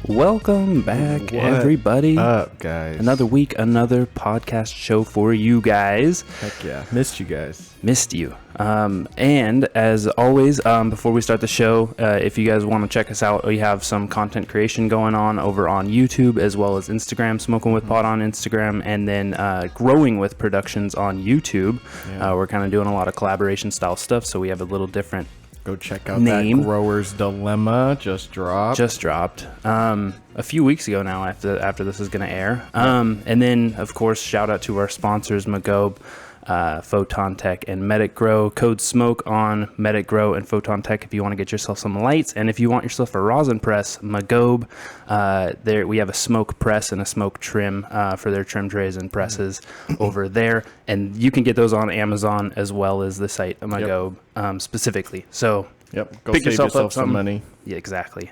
Welcome back, everybody. Up, guys? Another week, another podcast show for you guys. Heck yeah. Missed you guys. Missed you. And as always, before we start the show, if you guys want to check us out, we have some content creation going on over on YouTube as well as Instagram, Smoking with Pot on Instagram, and then Growing with Productions on YouTube. Yeah. We're kind of doing a lot of collaboration style stuff, so we have a little different Go check out name. That Grower's Dilemma just dropped. A few weeks ago now after this is going to air. And then, of course, shout out to our sponsors, Magobe, Photon Tech, and Medic Grow. Code SMOKE on Medic Grow and Photon Tech if you want to get yourself some lights. And if you want yourself a rosin press, Magobe, there we have a smoke press and a smoke trim for their trim trays and presses over there. And you can get those on Amazon as well as the site Magobe specifically. So go pick save yourself up some money. Yeah, exactly.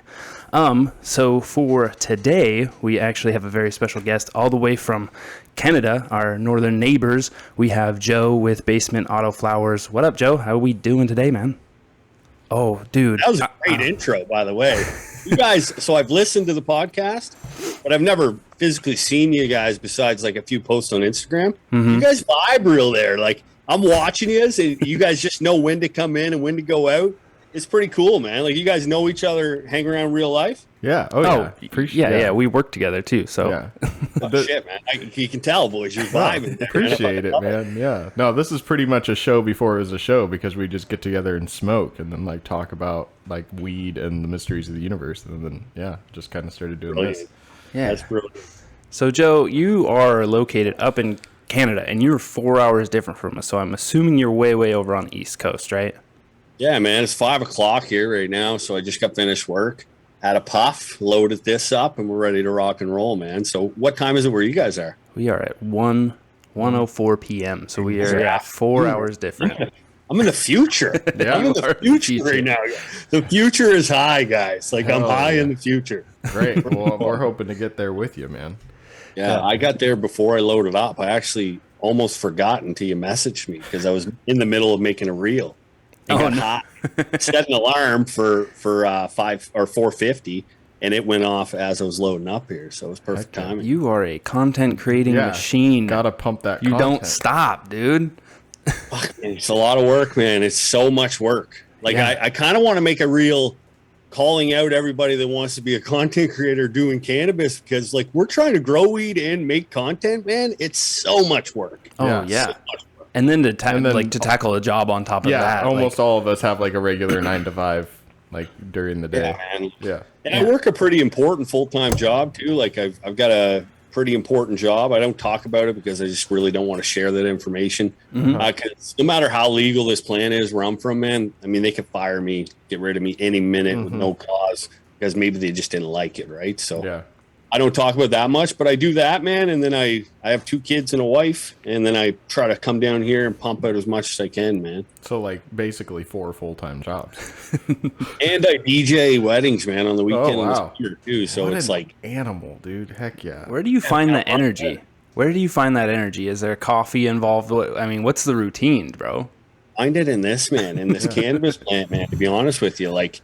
So for today, we actually have a very special guest all the way from Canada, our northern neighbors. We have Joe with Basement Autoflowers. What up, Joe? How are we doing today, man? Oh, dude. That was a great intro, by the way. You guys, so I've listened to the podcast, but I've never physically seen you guys besides like a few posts on Instagram. You guys vibe real there. Like, I'm watching you, and you guys just know when to come in and when to go out. It's pretty cool, man. Like, you guys know each other, hang around real life. Yeah. Yeah. Yeah. We work together too. So yeah. Shit, man. You can tell, boys. You're vibing. Appreciate it, man. Yeah. No, this is pretty much a show before it was a show because we just get together and smoke and then like talk about like weed and the mysteries of the universe, and then just kind of started doing this. Yeah, that's brilliant. So, Joe, you are located up in Canada, and you're 4 hours different from us. So I'm assuming you're way over on the East Coast, right? Yeah, man, it's 5 o'clock here right now, so I just got finished work, had a puff, loaded this up, and we're ready to rock and roll, man. So what time is it where you guys are? We are at 1:04 p.m., so we are 4 hours different. I'm in the future. I'm in the future right now. The future is high, guys. Like, I'm high in the future. Great. Well, we're hoping to get there with you, man. Yeah, I got there before I loaded up. I actually almost forgot until you messaged me because I was in the middle of making a reel. Hot. Set an alarm for 5 or 4:50, and it went off as I was loading up here. So it was perfect timing. You are a content creating machine. Gotta pump that. You don't stop, dude. Fuck, man, it's a lot of work, man. It's so much work. Like I kind of want to make a reel calling out everybody that wants to be a content creator doing cannabis because like we're trying to grow weed and make content, man. It's so much work. Oh yeah. So much. And then to tackle a job on top of that. Almost all of us have like a regular 9 to 5 like during the day. Yeah, man. Yeah. And I work a pretty important full-time job too. Like I've got a pretty important job. I don't talk about it because I just really don't want to share that information. Because no matter how legal this plan is where I'm from, man, I mean, they could fire me, get rid of me any minute with no cause because maybe they just didn't like it, right? So I don't talk about that much, but I do that, man. And then I have 2 kids and a wife, and then I try to come down here and pump out as much as I can, man. So like basically 4 full-time jobs. And I DJ weddings, man, on the weekend and too. So what it's like animal, dude. Heck yeah. Where do you find that energy? Where do you find that energy? Is there coffee involved? I mean, what's the routine, bro? Find it in this, man, in this cannabis plant, man. To be honest with you, like.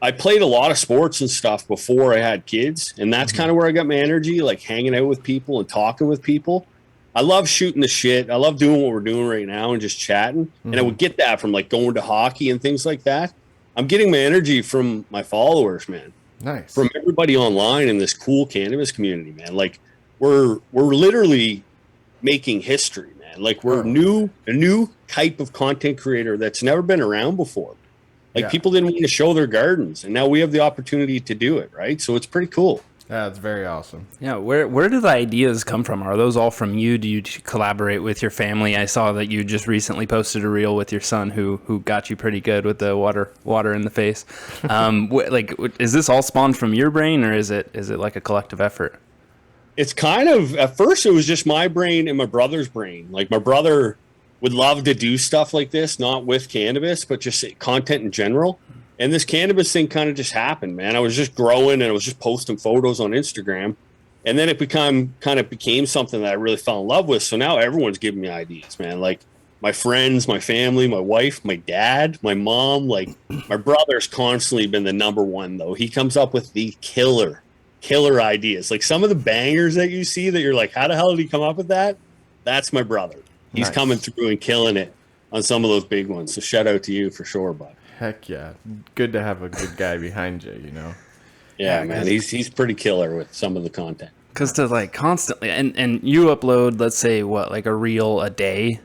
I played a lot of sports and stuff before I had kids, and that's kind of where I got my energy, like hanging out with people and talking with people. I love shooting the shit. I love doing what we're doing right now and just chatting. And I would get that from like going to hockey and things like that. I'm getting my energy from my followers, man. Nice. From everybody online in this cool cannabis community, man. Like we're literally making history, man. Like we're a new type of content creator that's never been around before. Like people didn't want to show their gardens, and now we have the opportunity to do it, right? So it's pretty cool. Yeah, it's very awesome. Yeah, where do the ideas come from? Are those all from you? Do you collaborate with your family? I saw that you just recently posted a reel with your son who got you pretty good with the water in the face. Is this all spawned from your brain, or is it like a collective effort? It's kind of, at first it was just my brain and my brother's brain. Like my brother would love to do stuff like this, not with cannabis, but just content in general. And this cannabis thing kind of just happened, man. I was just growing and I was just posting photos on Instagram. And then it became something that I really fell in love with. So now everyone's giving me ideas, man. Like my friends, my family, my wife, my dad, my mom, like my brother's constantly been the number one though. He comes up with the killer killer ideas. Like some of the bangers that you see that you're like, how the hell did he come up with that? That's my brother. He's coming through and killing it on some of those big ones. So shout out to you for sure, bud. Heck yeah. Good to have a good guy behind you, you know? Yeah, man. He's pretty killer with some of the content. Because to like constantly, and you upload, let's say, what, like a reel a day?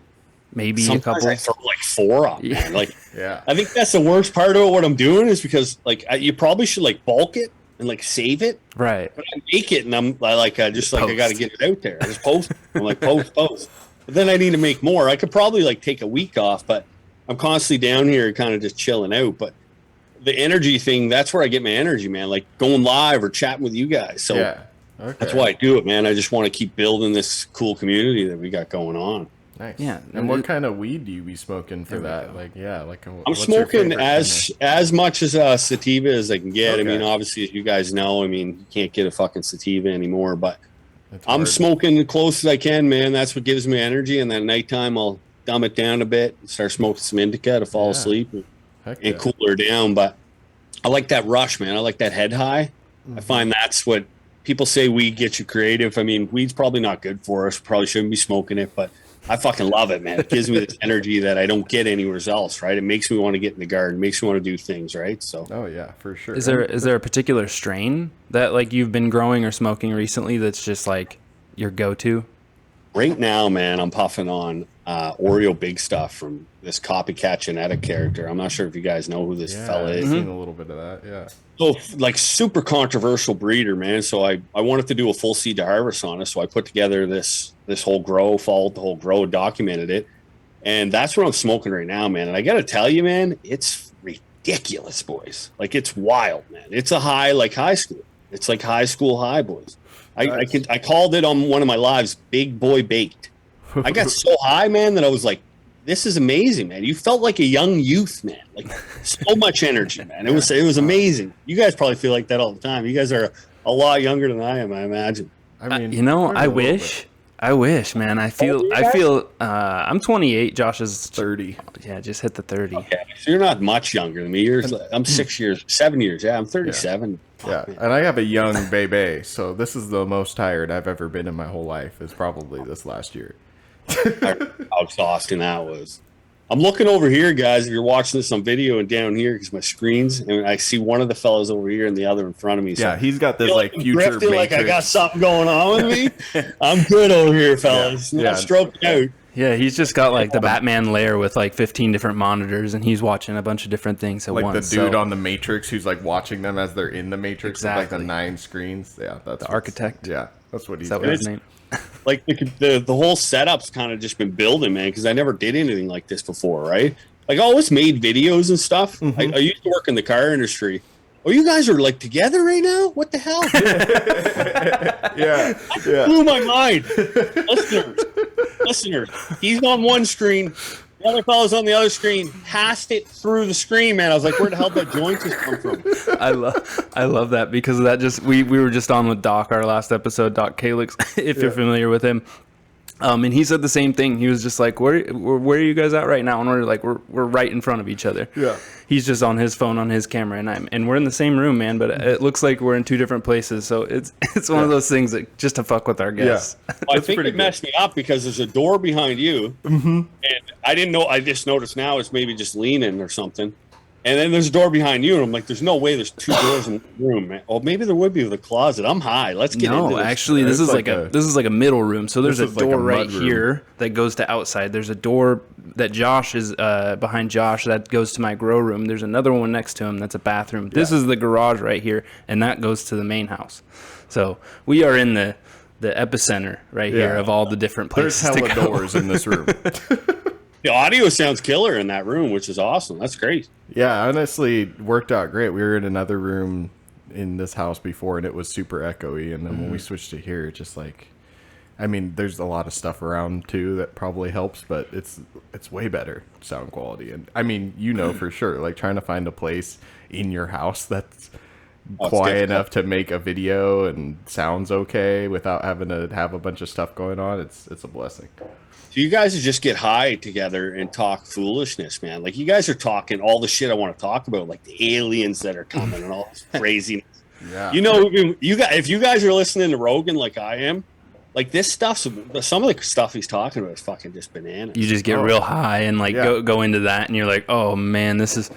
Maybe Sometimes a couple? I throw like 4 up, man. Like, Yeah. I think that's the worst part of what I'm doing is because like you probably should like bulk it and like save it. Right. But I make it and I got to get it out there. I just post. I'm like post. But then I need to make more. I could probably like take a week off, but I'm constantly down here kind of just chilling out. But the energy thing, that's where I get my energy, man. Like going live or chatting with you guys. So Yeah. Okay. that's why I do it, man. I just want to keep building this cool community that we got going on. Nice. Yeah. And what kind of weed do you be smoking for that? Like, yeah, like I'm what's your smoking favorite as much as sativa as I can get. Okay. I mean, obviously, as you guys know, I mean, you can't get a fucking sativa anymore. But That's I'm hard. smoking the close as I can, man. That's what gives me energy. And then at nighttime, I'll dumb it down a bit and start smoking some indica to fall asleep Heck and yeah. cool her down. But I like that rush, man. I like that head high. Mm-hmm. I find that's what people say weed gets you creative. I mean, weed's probably not good for us. Probably shouldn't be smoking it, but I fucking love it, man. It gives me this energy that I don't get anywhere else, right? It makes me want to get in the garden, makes me want to do things, right? So Oh yeah, for sure. Is there a particular strain that like you've been growing or smoking recently that's just like your go-to? right now, man, I'm puffing on Oreo Big Stuff from this copycat genetic character. I'm not sure if you guys know who this fella I've is. seen a little bit of that, yeah. So like super controversial breeder, man. So I wanted to do a full seed to harvest on it. So I put together this whole grow, followed the whole grow, documented it. And that's what I'm smoking right now, man. And I got to tell you, man, it's ridiculous, boys. Like it's wild, man. It's a high, like high school. It's like high school high, boys. I called it on one of my lives, Big Boy Baked. I got so high, man, that I was like, this is amazing, man. You felt like a young youth, man. Like so much energy, man. It was amazing. You guys probably feel like that all the time. You guys are a lot younger than I am, I imagine. I mean, You know, I a little wish. I wish, man. I feel. I'm 28. Josh is 30. Yeah, just hit the 30. Okay, so you're not much younger than me. I'm 7 years. Yeah, I'm 37. Yeah, and I have a young baby, so this is the most tired I've ever been in my whole life. Is probably this last year. How exhausting that was. I'm looking over here, guys. If you're watching this on video and down here, because my screen's, and I see one of the fellows over here and the other in front of me. So Yeah, he's got this feel like I'm future drifting, matrix. like I got something going on with me. I'm good over here, fellas. Yeah. Not stroking out. Yeah, he's just got like the Batman lair with like 15 different monitors, and he's watching a bunch of different things at like once. the dude so, on the Matrix who's like watching them as they're in the Matrix with like Exactly. the 9 screens. Yeah, that's the architect. Yeah, that's what he's Is that got. what his name? Like the whole setup's kind of just been building, man, because I never did anything like this before, right? Like I always made videos and stuff. Mm-hmm. I used to work in the car industry. Oh, you guys are like together right now? What the hell? Yeah, yeah. Blew my mind. Listeners, he's on one screen, the other fellow's on the other screen, passed it through the screen, man. I was like, where the hell did that joint just come from? I love that because of that. Just we were just on with Doc, our last episode, Doc Calix, if you're familiar with him. And he said the same thing. He was just like, where are you guys at right now? And we're like, we're right in front of each other. Yeah. He's just on his phone on his camera, and we're in the same room, man. But it looks like we're in two different places. So it's one of those things that just to fuck with our guests. Well, I That's think pretty it messed me up because there's a door behind you, and I didn't know. I just noticed now it's maybe just leaning or something. And then there's a door behind you, and I'm like, there's no way there's two doors in the room, man. Oh, maybe there would be with a closet. I'm high. Let's get into No, this. actually, this is It's like a middle room. So there's a This is like door a right mud room. here that goes to outside. There's a door that Josh is behind Josh that goes to my grow room. There's another one next to him that's a bathroom. This is the garage right here, and that goes to the main house. So we are in the epicenter right here of all the different There's places to hella go. doors in this room. The audio sounds killer in that room, which is awesome. That's great. Yeah, honestly, worked out great. We were in another room in this house before, and it was super echoey. And then when we switched to here, it just like, I mean, there's a lot of stuff around too that probably helps, but it's way better sound quality. And I mean, you know for sure, like trying to find a place in your house that's quiet difficult. enough to make a video and sounds okay without having to have a bunch of stuff going on. It's a blessing. So you guys just get high together and talk foolishness, man. Like you guys are talking all the shit I want to talk about, like the aliens that are coming and all this craziness. Yeah. You know, you guys, if you guys are listening to Rogan like I am, like this stuff's some of the stuff he's talking about is fucking just bananas. You just get real high and like go into that, and you're like, oh man, this is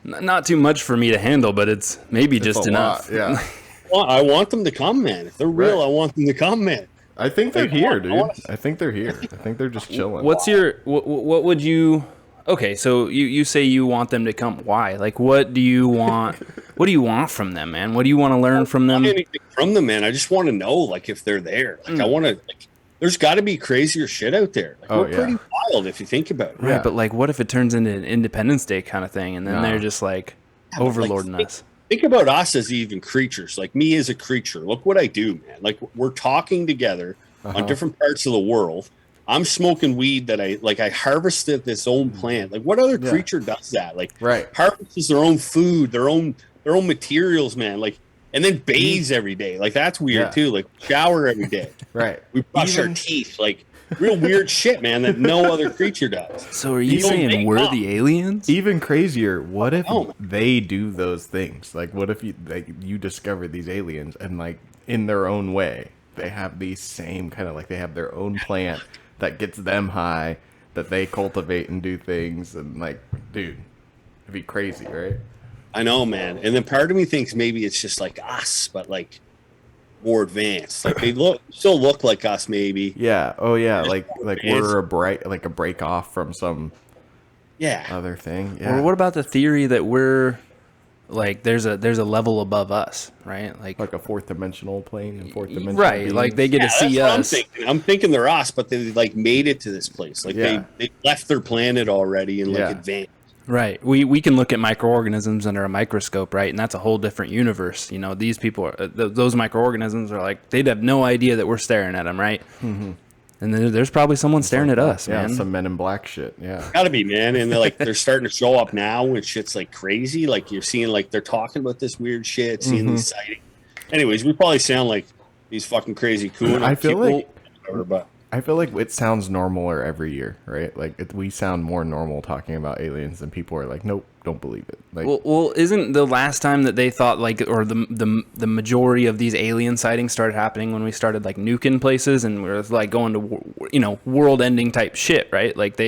not too much for me to handle, but it's maybe just enough. Yeah. Well, I want them to come, man. If they're real, I want them to come, man. I think they're here, dude. I think they're here. I think they're just chilling. What's your what would you? Okay, so you say you want them to come. Why? Like, what do you want? What do you want from them, man? What do you want to learn from them? Anything from them, man. I just want to know, like, if they're there. Like, I want to. Like, there's got to be crazier shit out there. Like, we're pretty wild if you think about it. Right, but like, what if it turns into an Independence Day kind of thing, and then they're just like overlording us? Think about us as even creatures. Like me as a creature. Look what I do, man. Like we're talking together on different parts of the world. I'm smoking weed that I harvested this own plant. Like what other creature does that? Like harvests their own food, their own materials, man. Like and then bathes every day. Like that's weird too. Like shower every day. Right. We brush our teeth. Like real weird shit, man, that no other creature does. So are you saying we're the aliens? Even crazier, what if they do those things? Like what if you discover these aliens and like in their own way, they have these same kind of like they have their own plant that gets them high, that they cultivate and do things, and like, dude, it'd be crazy, right? I know, man. And then part of me thinks maybe it's just like us, but like more advanced. Like they still look like us, maybe. Yeah. Oh yeah. Like we're a break off from some other thing. Yeah. Or what about the theory that we're like there's a level above us, right? Like a fourth dimensional plane and fourth dimensional right? beings. Like they get to see us. I'm thinking they're us, but they like made it to this place. Like they left their planet already and like advanced. Right. We can look at microorganisms under a microscope, right? And that's a whole different universe. You know, these people, those microorganisms are like, they'd have no idea that we're staring at them, right? Mm-hmm. And then there's probably someone staring at us, man. Yeah, some Men in Black shit, yeah. Gotta be, man. And they're starting to show up now and shit's like crazy. Like you're seeing, like they're talking about this weird shit, seeing these sightings. Anyways, we probably sound like these fucking crazy cool. I feel like it sounds normaler every year, right? Like we sound more normal talking about aliens, and people are like, "Nope, don't believe it." Like, well, isn't the last time that they thought like, or the majority of these alien sightings started happening when we started like nuking places, and we were like going to world-ending type shit, right? Like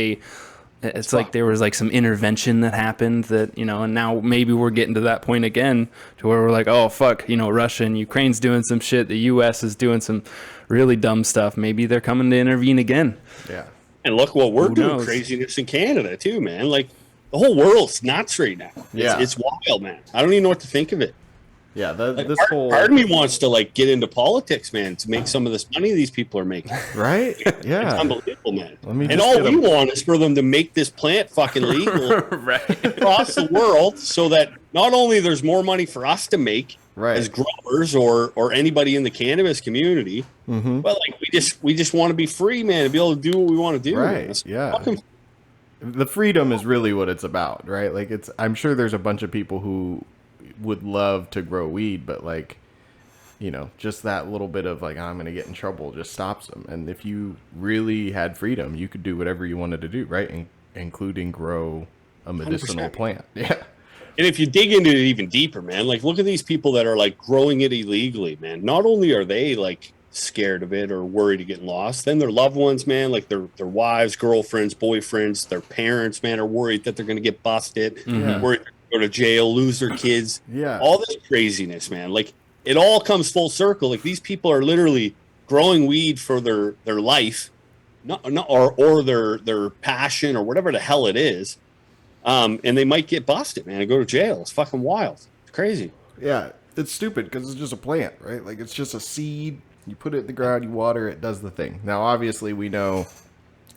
it's like there was like some intervention that happened that and now maybe we're getting to that point again to where we're like, oh fuck, Russia and Ukraine's doing some shit, the U.S. is doing some really dumb stuff. Maybe they're coming to intervene again. Yeah. And look what we're doing, craziness in Canada too, man. Like the whole world's nuts right now. It's wild, man. I don't even know what to think of it. Yeah, part of me wants to like get into politics, man, to make some of this money these people are making. Right? Yeah, it's unbelievable, man. And all we want is for them to make this plant fucking legal across the world, so that not only there's more money for us to make as growers or anybody in the cannabis community, but like we just want to be free, man, and be able to do what we want to do. Right? Yeah. The freedom is really what it's about, right? Like I'm sure there's a bunch of people who would love to grow weed, but like just that little bit of like I'm gonna get in trouble just stops them. And if you really had freedom, you could do whatever you wanted to do, right? Including grow a medicinal 100%. Plant. Yeah. And if you dig into it even deeper, man, like look at these people that are like growing it illegally, man. Not only are they like scared of it or worried of getting lost, then their loved ones, man, like their wives, girlfriends, boyfriends, their parents, man, are worried that they're gonna get busted, worried go to jail, lose their kids, all this craziness, man. Like it all comes full circle. Like these people are literally growing weed for their life, or their passion or whatever the hell it is, and they might get busted, man, and go to jail. It's fucking wild. It's crazy. Yeah, it's stupid because it's just a plant, right? Like it's just a seed. You put it in the ground, you water it, does the thing. Now, obviously, we know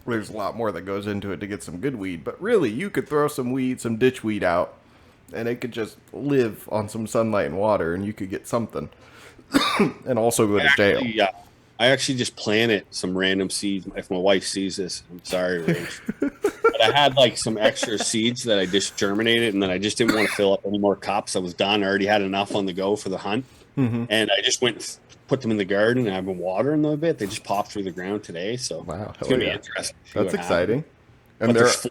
there's a lot more that goes into it to get some good weed, but really, you could throw some ditch weed out, and it could just live on some sunlight and water, and you could get something, and also go to jail. Yeah, I actually just planted some random seeds. If my wife sees this, I'm sorry, Rach. But I had like some extra seeds that I just germinated, and then I just didn't want to fill up any more cups. I was done. I already had enough on the go for the hunt, and I just went and put them in the garden, and I've been watering them a bit. They just popped through the ground today, so wow, it's gonna be interesting. That's exciting. And there's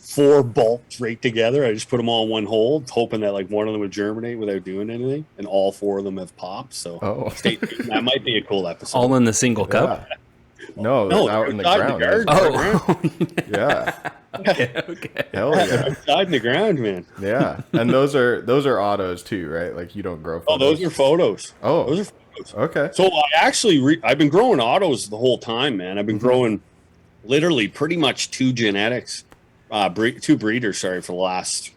four bolts right together. I just put them all in one hole, hoping that like one of them would germinate without doing anything, and all four of them have popped. So stay tuned. That might be a cool episode. All in the single cup? No, they're out in the ground. Yeah. Okay. Hell yeah. Outside in the ground, man. Yeah. And those are autos too, right? Like you don't grow photos. Oh, those are photos. Oh. Those are photos. Okay. So I actually, I've been growing autos the whole time, man. I've been growing literally pretty much two breeders, for the last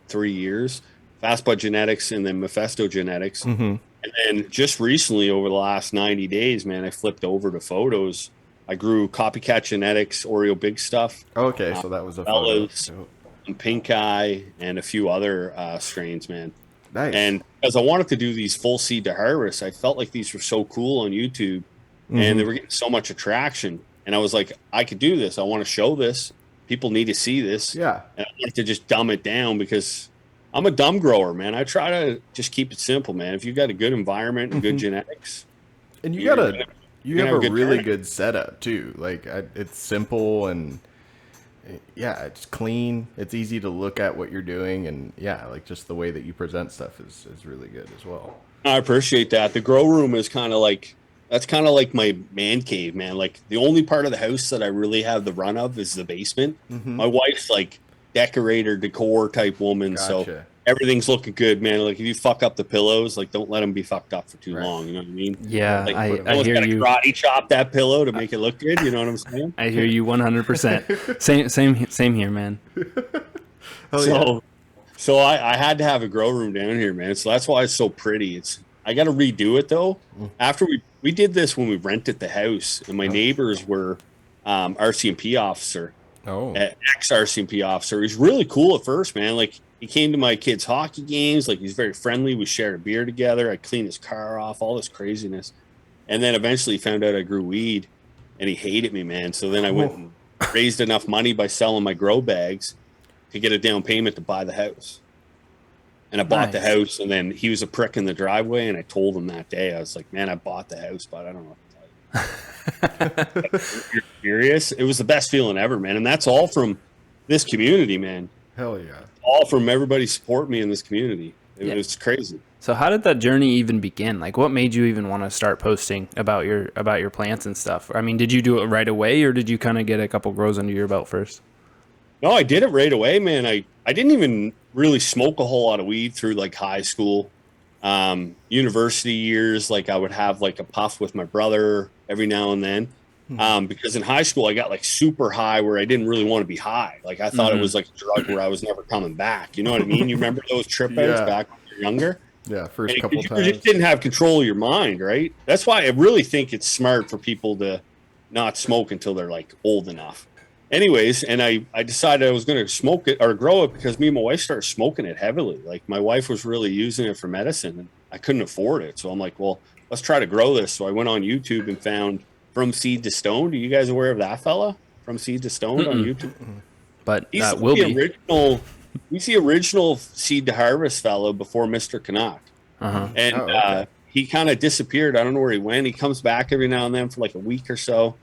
3 years. Fastbud Genetics and then Mephisto Genetics. And then just recently, over the last 90 days, man, I flipped over to photos. I grew Copycat Genetics, Oreo Big Stuff. Okay, so that was a photo. And Pink Eye, and a few other strains, man. Nice. And as I wanted to do these full seed to harvest, I felt like these were so cool on YouTube, and they were getting so much attraction. And I was like, I could do this. I want to show this. People need to see this. Yeah. And I wanted to just dumb it down because I'm a dumb grower, man. I try to just keep it simple, man. If you've got a good environment and good genetics, and you have a really turn. good setup too. Like it's simple and it's clean. It's easy to look at what you're doing, and like just the way that you present stuff is really good as well. I appreciate that. The grow room is kind of like my man cave, man. Like the only part of the house that I really have the run of is the basement. My wife's like decorator, decor type woman, so everything's looking good, man. Like if you fuck up the pillows, like don't let them be fucked up for too long. You know what I mean? Yeah, like, I hear you. Karate chop that pillow to make it look good. You know what I'm saying? I hear you 100%. Same here, man. So I had to have a grow room down here, man. So that's why it's so pretty. I got to redo it though. After we did this when we rented the house, and my neighbors were RCMP officer. Ex-RCMP officer. He's really cool at first, man. Like he came to my kids' hockey games. Like he's very friendly. We shared a beer together. I cleaned his car off, all this craziness. And then eventually he found out I grew weed, and he hated me, man. So then I went and raised enough money by selling my grow bags to get a down payment to buy the house. And I bought the house, and then he was a prick in the driveway, and I told him that day, I was like, man, I bought the house, but I don't know what to tell you. You're serious? It was the best feeling ever, man. And that's all from this community, man. Hell yeah. All from everybody support me in this community. It was crazy. So how did that journey even begin? Like what made you even want to start posting about your plants and stuff? I mean, did you do it right away, or did you kind of get a couple grows under your belt first? No, I did it right away, man. I didn't even really smoke a whole lot of weed through like high school, university years. Like I would have like a puff with my brother every now and then. Because in high school I got like super high where I didn't really want to be high. Like I thought it was like a drug where I was never coming back. You know what I mean? You remember those trip outs back when you were younger? Yeah, first couple times. You just didn't have control of your mind, right? That's why I really think it's smart for people to not smoke until they're like old enough. Anyways, and I decided I was going to smoke it or grow it because me and my wife started smoking it heavily. Like my wife was really using it for medicine, and I couldn't afford it. So I'm like, well, let's try to grow this. So I went on YouTube and found From Seed to Stone. Are you guys aware of that fella? From Seed to Stone on YouTube? But he's will be. He's the original Seed to Harvest fellow before Mr. Canuck. And he kind of disappeared. I don't know where he went. He comes back every now and then for like a week or so,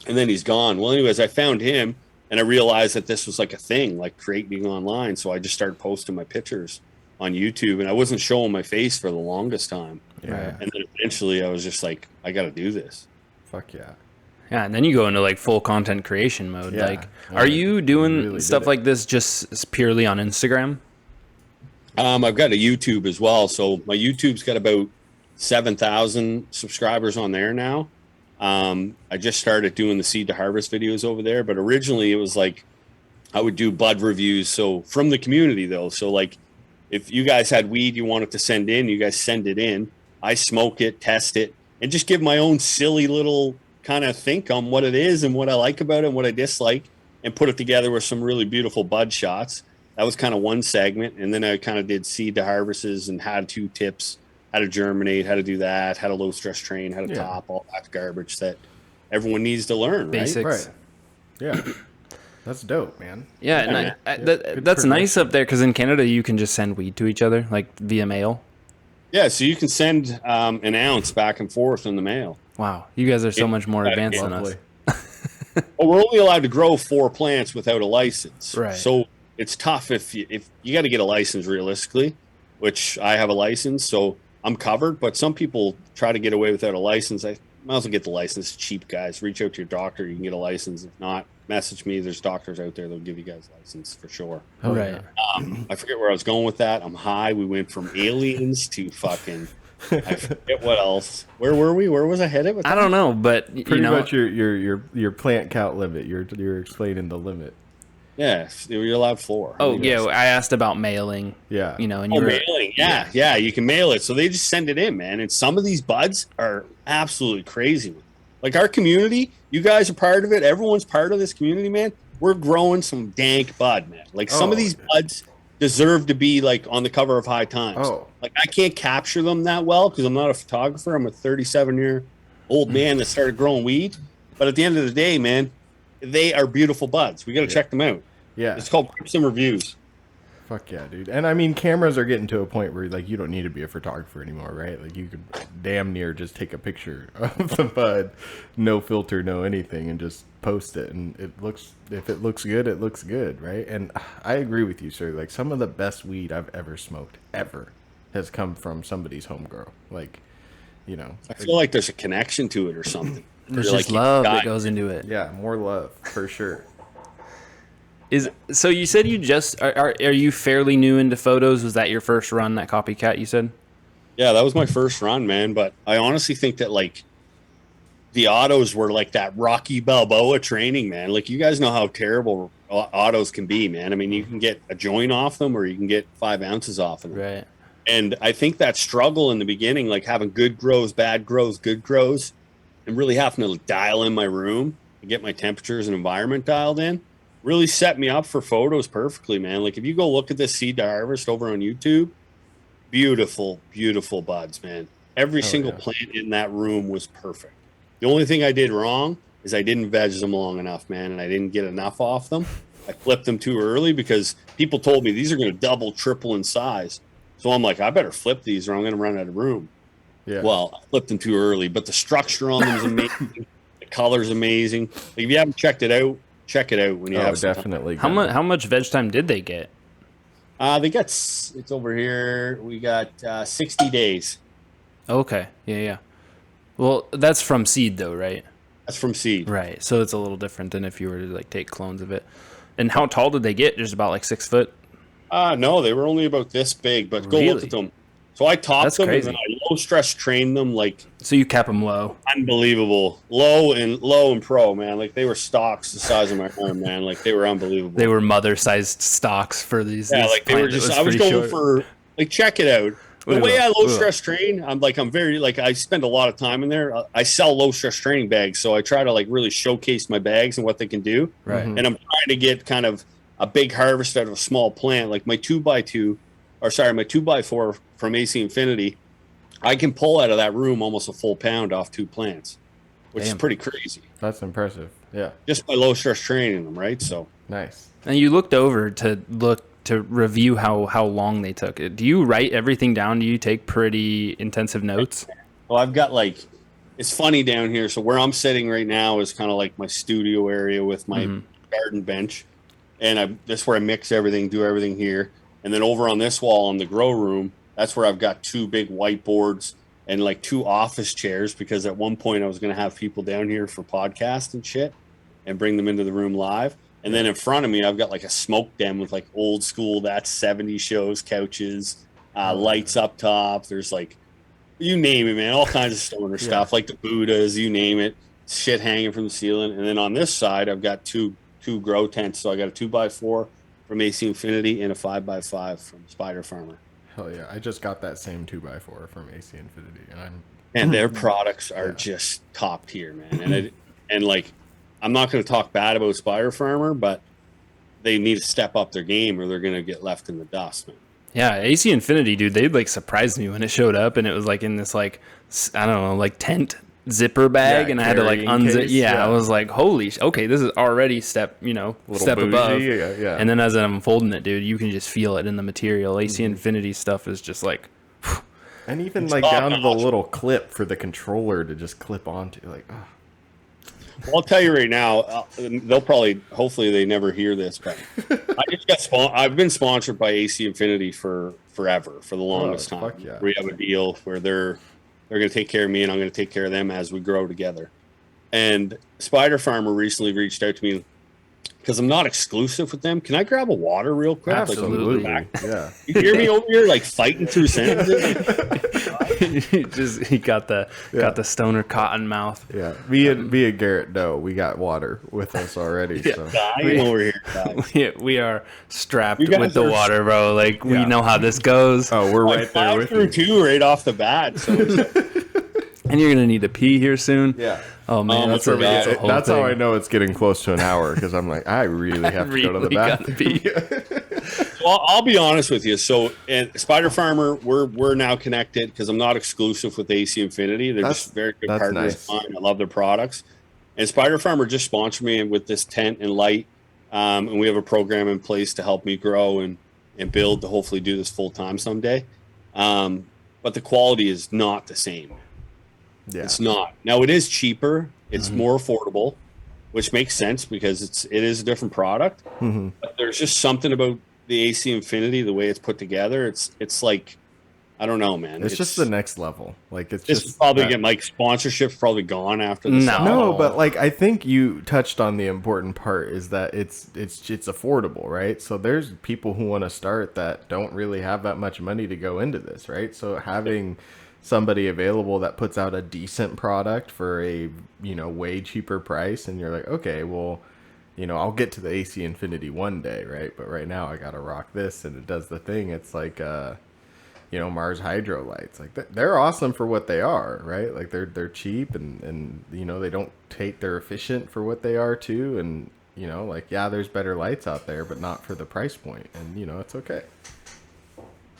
and then he's gone. Well, anyways, I found him, and I realized that this was like a thing, like creating online. So I just started posting my pictures on YouTube, and I wasn't showing my face for the longest time. Yeah. And then eventually I was just like, I got to do this. Fuck yeah. Yeah, and then you go into like full content creation mode. Yeah. Like, are you doing really stuff like this just purely on Instagram? I've got a YouTube as well. So my YouTube's got about 7,000 subscribers on there now. I just started doing the Seed to Harvest videos over there, but originally it was like I would do bud reviews. So from the community though. So like if you guys had weed you wanted to send in, you guys send it in. I smoke it, test it, and just give my own silly little kind of think on what it is and what I like about it and what I dislike, and put it together with some really beautiful bud shots. That was kind of one segment. And then I kind of did seed to harvests and how-to tips, how to germinate, how to do that, how to low stress train, how to top, all that garbage that everyone needs to learn. Basics. Right. Yeah. That's dope, man. Yeah, and that's nice up there because in Canada you can just send weed to each other like via mail. Yeah, so you can send an ounce back and forth in the mail. Wow, you guys are so much more advanced than us. But we're only allowed to grow 4 plants without a license. Right. So it's tough if you got to get a license realistically, which I have a license, so I'm covered. But some people try to get away without a license. I might as well get the license. Cheap guys. Reach out to your doctor. You can get a license. If not, message me. There's doctors out there that'll give you guys a license for sure. Oh, right. I forget where I was going with that. I'm high. We went from aliens to fucking. I forget what else. Where were we? Where was I headed with that? I don't know, but Pretty much your plant count limit. You're explaining the limit. Yeah, you're allowed 4. Oh yeah, I asked about mailing. Yeah, you know, and you were mailing. Yeah, you can mail it. So they just send it in, man. And some of these buds are absolutely crazy. Like our community, you guys are part of it. Everyone's part of this community, man. We're growing some dank bud, man. Like some of these buds deserve to be like on the cover of High Times. Oh. Like I can't capture them that well because I'm not a photographer. I'm a 37-year-old man that started growing weed. But at the end of the day, man, they are beautiful buds. We got to check them out. Yeah. It's called Crips and Reviews. Fuck yeah, dude. And I mean, cameras are getting to a point where like you don't need to be a photographer anymore, right? Like you could damn near just take a picture of the bud, no filter, no anything, and just post it. And if it looks good, it looks good, right? And I agree with you, sir. Like some of the best weed I've ever smoked ever has come from somebody's home grow. Like, you know, I feel like there's a connection to it or something. there's You're just like, love God. that goes into it. yeah, more love for sure. So you said you just are you fairly new into photos? Was that your first run, that copycat you said? Yeah, that was my first run, man. But I honestly think that like the autos were like that Rocky Balboa training, man. Like you guys know how terrible autos can be, man. I mean, you can get a joint off them or you can get 5 ounces off of them. Right. And I think that struggle in the beginning, like having good grows, bad grows, good grows, and really having to dial in my room and get my temperatures and environment dialed in, really set me up for photos perfectly, man. Like if you go look at this seed to harvest over on YouTube, beautiful, beautiful buds, man. Every single plant in that room was perfect. The only thing I did wrong is I didn't veg them long enough, man, and I didn't get enough off them. I flipped them too early because people told me these are going to double, triple in size. So I'm like, I better flip these or I'm going to run out of room. Yeah. Well, I flipped them too early, but the structure on them is amazing. The color's amazing. Like, if you haven't checked it out, check it out when you have some time. definitely. How much veg time did they get? They got, it's over here. We got 60 days. Okay. Yeah. Well, that's from seed though, right? That's from seed. Right. So it's a little different than if you were to like take clones of it. And how tall did they get? Just about like 6 foot? No, they were only about this big, but go Really? look at them. So I topped That's them crazy. and then I low stress trained them like So you cap them low. unbelievable. Low and pro, man. Like they were stalks the size of my arm, man. Like they were unbelievable. They were mother-sized stocks for these. Yeah, these like they were plant that just. I was pretty going short. for like check it out. The We way will. I We low will. stress train, I'm very like I spend a lot of time in there. I sell low stress training bags, so I try to like really showcase my bags and what they can do. Right. And I'm trying to get kind of a big harvest out of a small plant, like my 2x4 from AC Infinity. I can pull out of that room almost a full pound off 2 plants, which is Damn. pretty crazy. That's impressive. Yeah. Just by low stress training them, right? So Nice. And you looked over to review how long they took it. Do you write everything down? Do you take pretty intensive notes? well, I've got like, it's funny down here. So where I'm sitting right now is kind of like my studio area with my garden bench. And that's where I mix everything, do everything here. And then over on this wall in the grow room, that's where I've got 2 big whiteboards and like 2 office chairs, because at one point I was going to have people down here for podcasts and shit and bring them into the room live. And then in front of me, I've got like a smoke den with like old school, that's 70 shows, couches, lights up top. There's like, you name it, man, all kinds of stoner stuff, like the Buddhas, you name it, shit hanging from the ceiling. And then on this side, I've got two grow tents. So I got a 2x4 from AC Infinity and a 5x5 from Spider Farmer. Hell yeah. I just got that same 2x4 from AC Infinity. And their products are just top tier, man. And like, I'm not going to talk bad about Spider Farmer, but they need to step up their game or they're going to get left in the dust, man. Yeah, AC Infinity, dude, they like surprised me when it showed up, and it was like in this like I don't know, like tent zipper bag, Yeah, and I had to like carrying unzip. case, Yeah, I yeah. was like, holy, okay, this is already step Little step bougie, above. yeah. And then as I'm unfolding it, dude, you can just feel it in the material. AC Infinity stuff is just like, And even It's like top down to the notch. little clip for the controller to just clip onto. Like, oh. Well, I'll tell you right now, they'll probably, hopefully they never hear this, but I've been sponsored by AC Infinity for forever, for the longest time. Yeah. We have a deal where they're going to take care of me and I'm going to take care of them as we grow together. And Spider Farmer recently reached out to me because I'm not exclusive with them. Can I grab a water real quick? Absolutely. Yeah. You hear me over here like fighting through sentences? he got the stoner cotton mouth. Yeah. Me and Garrett know we got water with us already. So. Dying over here, guys. We are strapped You guys with the are- water, bro. Like we know how this goes. Oh, we're right there Five with through you. two right off the bat. So And you're gonna need to pee here soon. Yeah. Oh man, That's That's how I know it's getting close to an hour because I'm like, I really have to go to the bathroom. Well, I'll be honest with you. So, and Spider Farmer, we're now connected because I'm not exclusive with AC Infinity. They're just very good partners. Nice. Of mine. I love their products. And Spider Farmer just sponsored me with this tent and light, and we have a program in place to help me grow and build to hopefully do this full time someday. But the quality is not the same. Yeah. It's not. Now it is cheaper. It's more affordable, which makes sense because it is a different product. Mm-hmm. But there's just something about the AC Infinity, the way it's put together. It's like, I don't know, man. It's just the next level. Like it's This just is probably that- getting like sponsorship's probably gone after this. No, but like I think you touched on the important part is that it's affordable, right? So there's people who want to start that don't really have that much money to go into this, right? So having somebody available that puts out a decent product for a way cheaper price, and you're like, okay, well, I'll get to the AC Infinity one day, right? But right now I gotta rock this, and it does the thing. It's like Mars Hydro lights, like they're awesome for what they are, right? Like they're cheap and they don't they're efficient for what they are too, and there's better lights out there, but not for the price point, and it's okay.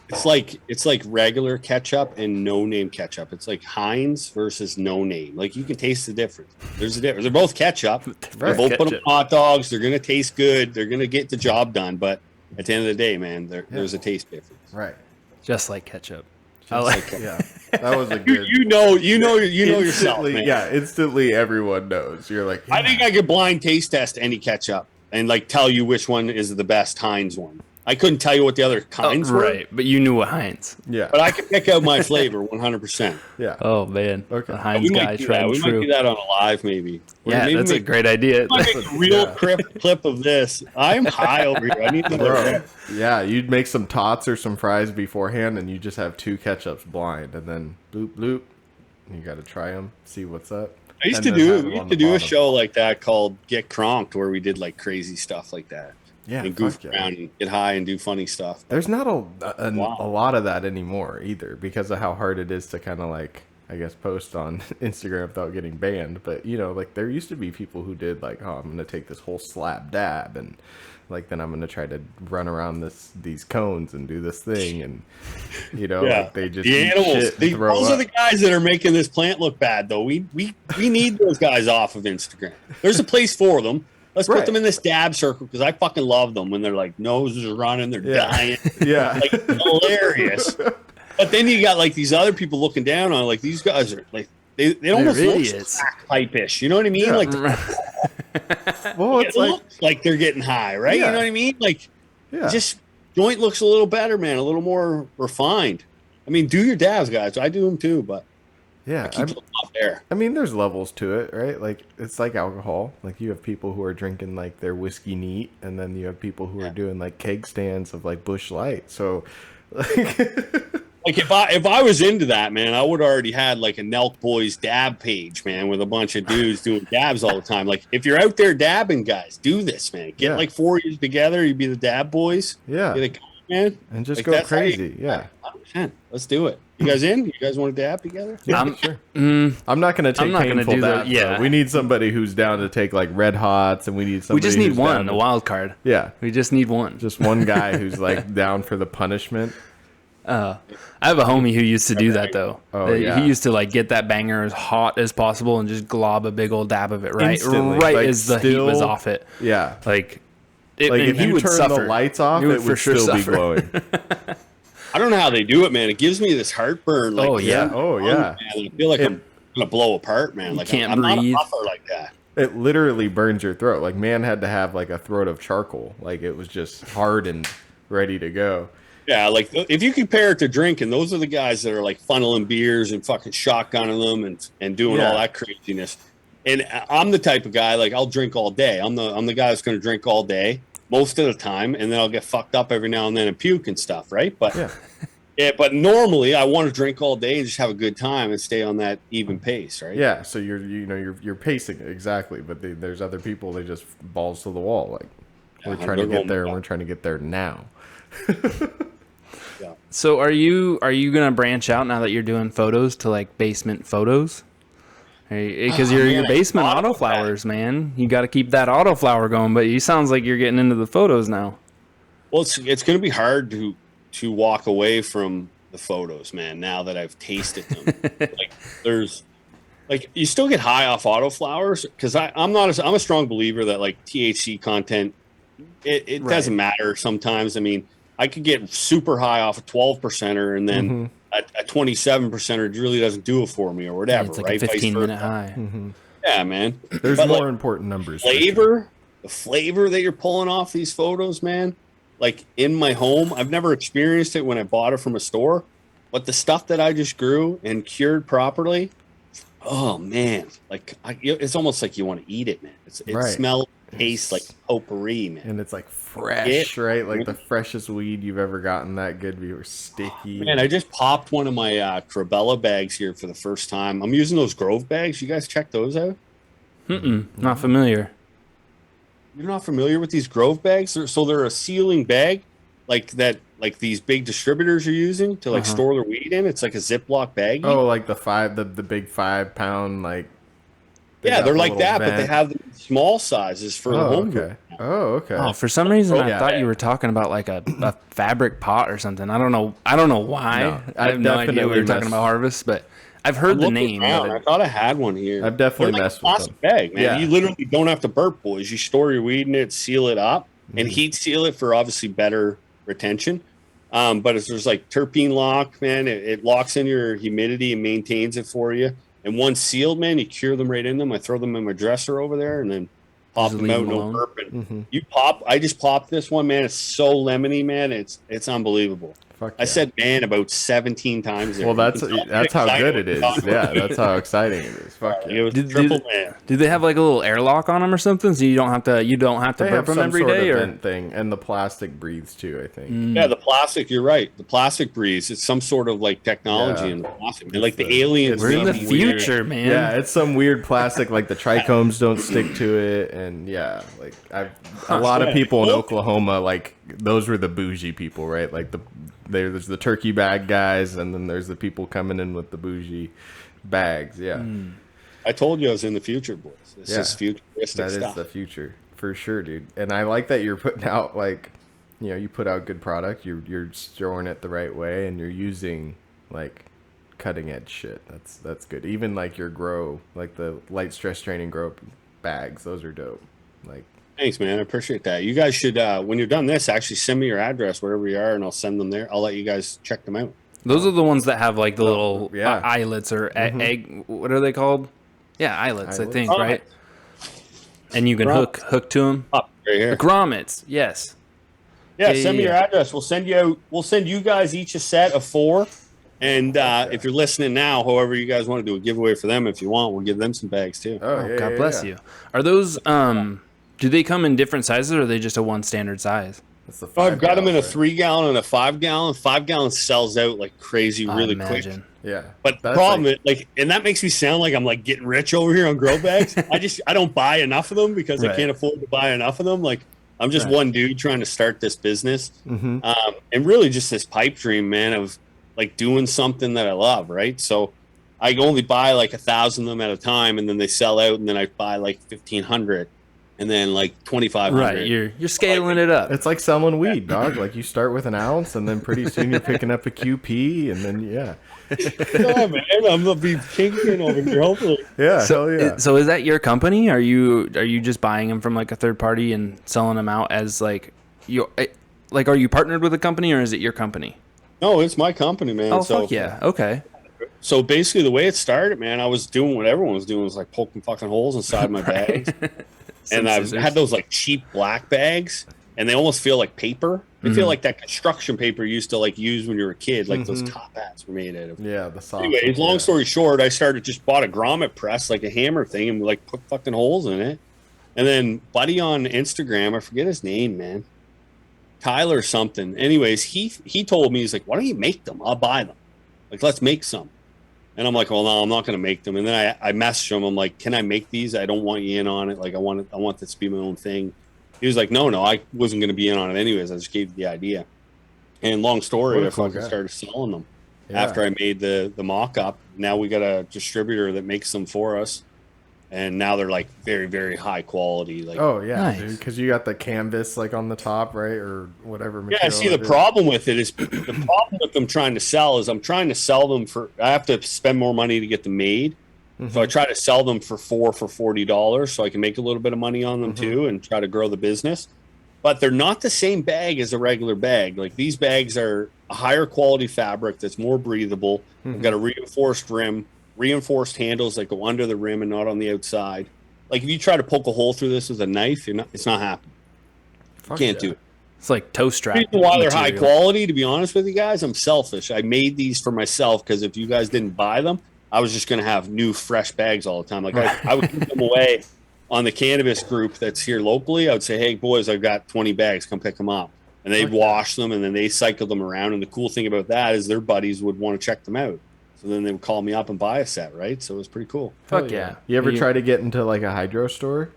It's like regular ketchup and no name ketchup. It's like Heinz versus no name. Like you can taste the difference. There's a difference. They're both ketchup. They're both put on hot dogs. They're gonna taste good. They're gonna get the job done. But at the end of the day, man, there's a taste difference. Right. Just like ketchup. Yeah. That was a good. You know yourself, man. Yeah, instantly everyone knows. You're like, I think I could blind taste test any ketchup and like tell you which one is the best Heinz one. I couldn't tell you what the other kinds were. Right, but you knew what Heinz. Yeah. But I could pick out my flavor 100%. Yeah. Oh man. Okay. The Heinz guy tried We might do that on a live maybe. Yeah, that's a great idea. I make a real clip of this. I'm high over here. I need to Bro, yeah, you'd make some tots or some fries beforehand, and you just have 2 ketchups blind, and then bloop bloop. You got to try them, see what's up. I used to do a show like that called Get Cronked, where we did like crazy stuff like that. Yeah, and goof around and get high and do funny stuff. There's not a lot of that anymore either, because of how hard it is to kind of like, I guess, post on Instagram without getting banned. But like there used to be people who did like, oh, I'm gonna take this whole slab dab, and like then I'm gonna try to run around these cones and do this thing, and like they just the animals. Those are the guys that are making this plant look bad, though. We need those guys off of Instagram. There's a place for them. Let's put them in this dab circle, because I fucking love them when they're like noses are running, they're dying. Yeah. Like hilarious. But then you got like these other people looking down on like these guys are like they almost look crack pipe-ish. You know what I mean? Yeah. Like well, it looks like they're getting high, right? Yeah. You know what I mean? Like just joint looks a little better, man, a little more refined. I mean, do your dabs, guys. I do them too, but yeah, keep them up there. I mean, there's levels to it, right? Like it's like alcohol. Like you have people who are drinking like their whiskey neat, and then you have people who are doing like keg stands of like Busch Light. So, like, if I was into that, man, I would already had like a Nelk Boys dab page, man, with a bunch of dudes doing dabs all the time. Like if you're out there dabbing, guys, do this, man. Get like 4 years together, you'd be the dab boys. Yeah, get it going, man, and just like, go crazy. Yeah, 100%. Let's do it. You guys in? You guys want to dab together? Yeah, sure. I'm not going to take painful dabs. Yeah, we need somebody who's down to take like red hots, and we need somebody. We just need one, a wild card. Yeah, we just need one. Just one guy who's like down for the punishment. I have a homie who used to do that though. Oh, yeah. He used to like get that banger as hot as possible and just glob a big old dab of it Instantly. right like, as the heat was off it. Yeah, like if he you would turn suffer. the lights off, it would still be glowing. I don't know how they do it, man. It gives me this heartburn. Like, oh yeah. Oh yeah. Man. I feel like gonna blow apart, man. Like can't I'm not a breathe. puffer like that. It literally burns your throat. Like, man had to have like a throat of charcoal. Like, it was just hard and ready to go. Yeah, like if you compare it to drinking, those are the guys that are like funneling beers and fucking shotgunning them and doing all that craziness. And I'm the type of guy, like, I'll drink all day. I'm the guy that's going to drink all day most of the time, and then I'll get fucked up every now and then and puke and stuff, right? But but normally I want to drink all day and just have a good time and stay on that even pace, right? Yeah, so you're pacing it, exactly. But there's other people, they just balls to the wall. Like, we're trying to get there, and we're trying to get there now. So are you gonna branch out now that you're doing photos to like basement photos? Because your basement autoflowers, man. You got to keep that autoflower going. But it sounds like you're getting into the photos now. Well, it's going to be hard to walk away from the photos, man. Now that I've tasted them, like you still get high off autoflowers because I'm a strong believer that like THC content, it doesn't matter sometimes. I mean, I could get super high off a 12%er and then a 27%er really doesn't do it for me or whatever. It's like right? a 15-minute high. Yeah, man. There's but more like, important numbers. The flavor that you're pulling off these photos, man. Like in my home, I've never experienced it when I bought it from a store, but the stuff that I just grew and cured properly, oh man, like it's almost like you want to eat it, man. It smells, tastes like potpourri, man. And it's like fresh, right? Like the freshest weed you've ever gotten. That good, we were sticky. Man, I just popped one of my Crabella bags here for the first time. I'm using those Grove bags. You guys check those out? Not familiar. You're not familiar with these Grove bags? They're a sealing bag, like that, like these big distributors are using to like store their weed in. It's like a Ziploc bag. Oh, like the big 5 pound, like. Yeah, they're like that, but they have the small sizes for the home. Okay. Oh, okay. Oh, for some reason I thought you were talking about like a fabric pot or something. I don't know why. No, I have no idea we were talking about Harvest, but I've heard the name. I thought I had one here. I've definitely messed with them. Bag, man. Yeah. You literally don't have to burp, boys. You store your weed in it, seal it up, and heat seal it for obviously better retention. But there's like terpene lock, man. It locks in your humidity and maintains it for you. And once sealed, man, you cure them right in them. I throw them in my dresser over there and then pop them out, no burping. I just popped this one, man. It's so lemony, man. It's unbelievable. Fuck I said man about 17 times there. Well, that's how good it is. Yeah, that's how exciting it is. Fuck yeah. It was triple man. Do they have like a little airlock on them or something, so you don't have to They burp have them some every sort day? of Or vent thing, and the plastic breathes too, I think. Yeah, the plastic. You're right. The plastic breeze. It's some sort of like technology in the plastic. And like the aliens. we're in the weird. future, man. Yeah, it's some weird plastic, like the trichomes don't stick to it, and yeah, like a lot of people in Oklahoma, like those were the bougie people, right? Like there's the turkey bag guys, and then there's the people coming in with the bougie bags. Yeah, I told you I was in the future, boys. This is futuristic that stuff. is the future for sure, dude. And I like that you're putting out like, you put out good product. You're storing it the right way, and you're using like cutting edge shit. That's good. Even like your grow, like the light stress training grow bags. Those are dope. Like. Thanks, man. I appreciate that. You guys should, when you're done this, actually send me your address wherever you are, and I'll send them there. I'll let you guys check them out. Those are the ones that have like the little eyelets or egg. What are they called? Yeah, eyelets, I think, right? And you can hook to them. Up right here. Grommets, yes. Yeah, send me your address. We'll send you guys each a set of 4. And if you're listening now, however you guys want to do a giveaway for them, if you want, we'll give them some bags too. Oh, God bless you. Are those do they come in different sizes, or are they just a one standard size? I've got them in a 3-gallon and a 5-gallon. 5-gallon sells out like crazy really quick. Yeah. But the problem is, like, and that makes me sound like I'm like getting rich over here on grow bags. I don't buy enough of them because I can't afford to buy enough of them. Like, I'm just one dude trying to start this business. And really just this pipe dream, man, of like doing something that I love, right? So I only buy like 1,000 of them at a time, and then they sell out, and then I buy like 1,500. And then like 2,500. Right, you're scaling it up. It's like selling weed, dog. Like you start with an ounce, and then pretty soon you're picking up a QP, and then yeah, man, I'm gonna be kingpin over here, hopefully. Yeah, so, hell yeah. So is that your company? Are you just buying them from like a third party and selling them out as like are you partnered with a company, or is it your company? No, it's my company, man. Oh, fuck yeah. Okay. So basically, the way it started, man, I was doing what everyone was doing, was like poking fucking holes inside my bags, and I had those like cheap black bags, and they almost feel like paper. They feel like that construction paper you used to like use when you were a kid, like those top hats were made out of. Yeah, the soft. Anyways, long story short, I just bought a grommet press, like a hammer thing, and like put fucking holes in it. And then buddy on Instagram, I forget his name, man, Tyler something. Anyways, he told me, he's like, why don't you make them? I'll buy them. Like, let's make some. And I'm like, well, no, I'm not going to make them. And then I messaged him. I'm like, can I make these? I don't want you in on it. Like, I want this to be my own thing. He was like, no, I wasn't going to be in on it anyways. I just gave you the idea. And long story, I fucking started selling them after I made the mock-up. Now we got a distributor that makes them for us. And now they're like very, very high quality. Like, oh yeah, dude, because you got the canvas like on the top, right, or whatever material. Yeah, see, the problem with it is the problem with them trying to sell is I'm trying to sell them for. I have to spend more money to get them made, so I try to sell them for $40, so I can make a little bit of money on them too, and try to grow the business. But they're not the same bag as a regular bag. Like, these bags are a higher quality fabric that's more breathable. I've got a reinforced rim. Reinforced handles that go under the rim and not on the outside. Like, if you try to poke a hole through this with a knife, it's not happening. You can't do it. It's like toe strap. The reason why they're high quality, to be honest with you guys, I'm selfish. I made these for myself because if you guys didn't buy them, I was just going to have new, fresh bags all the time. Like, I would give them away on the cannabis group that's here locally. I would say, hey, boys, I've got 20 bags. Come pick them up. And they'd wash them, and then they cycle them around. And the cool thing about that is their buddies would want to check them out. So then they would call me up and buy a set, right? So it was pretty cool. Fuck yeah. You ever try to get into like a hydro store?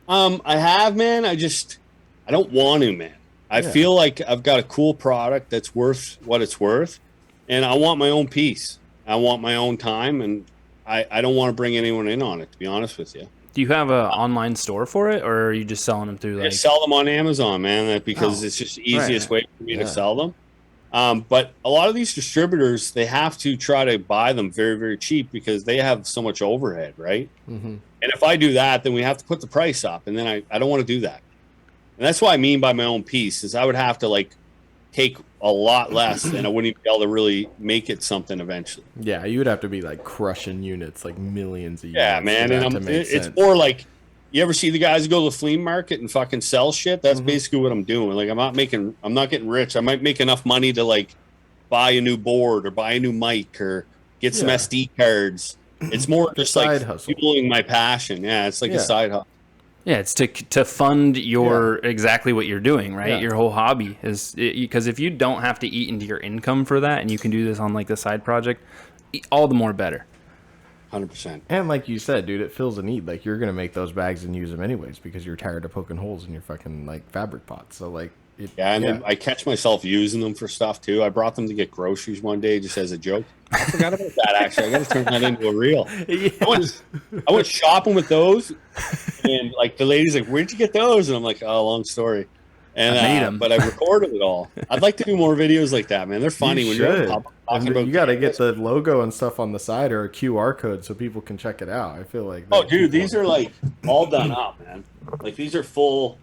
I have, man. I don't want to, man. I feel like I've got a cool product that's worth what it's worth, and I want my own piece. I want my own time, and I don't want to bring anyone in on it, to be honest with you. Do you have an online store for it, or are you just selling them through like... I sell them on Amazon, man, because it's just the easiest way for me to sell them. But a lot of these distributors, they have to try to buy them very, very cheap because they have so much overhead, right? And if I do that, then we have to put the price up, and then I don't want to do that. And that's what I mean by my own piece, is I would have to like take a lot less, and I wouldn't even be able to really make it something eventually. Yeah, you would have to be like crushing units, like millions of units. Yeah, man, and it's more like, you ever see the guys who go to the flea market and fucking sell shit? That's basically what I'm doing. Like, I'm not getting rich. I might make enough money to like buy a new board or buy a new mic or get some SD cards. It's more just like fueling my passion. Yeah, it's like a side hustle. Yeah, it's to fund your exactly what you're doing, right? Your whole hobby is because if you don't have to eat into your income for that, and you can do this on like the side project, all the more better. 100%. And like you said, dude, it fills a need. Like, you're gonna make those bags and use them anyways because you're tired of poking holes in your fucking like fabric pots. So like, then I catch myself using them for stuff too. I brought them to get groceries one day just as a joke. I forgot about that, actually. I got to turn that into a reel. I went shopping with those, and like the lady's like, "Where'd you get those?" And I'm like, "Oh, long story." And I made 'em. but I recorded it all. I'd like to do more videos like that, man. They're funny when you're talking about. You got to get the logo and stuff on the side or a QR code so people can check it out. I feel like. Oh, dude, these are like all done up, man. Like, these are full.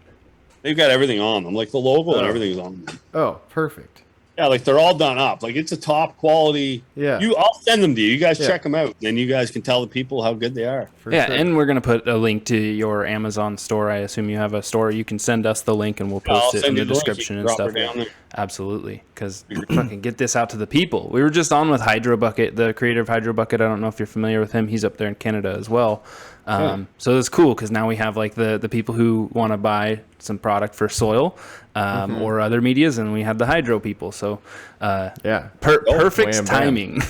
They've got everything on them, like the logo and everything's on them. Oh, perfect. Yeah, like they're all done up. Like, it's a top quality. Yeah. I'll send them to you. You guys check them out. Then you guys can tell the people how good they are. For sure. And we're going to put a link to your Amazon store. I assume you have a store. You can send us the link and we'll post it in the description and stuff. Absolutely. Because fucking get this out to the people. We were just on with Hydro Bucket, the creator of Hydro Bucket. I don't know if you're familiar with him. He's up there in Canada as well. So it's cool because now we have like the people who want to buy some product for soil or other medias, and we have the hydro people. So perfect timing.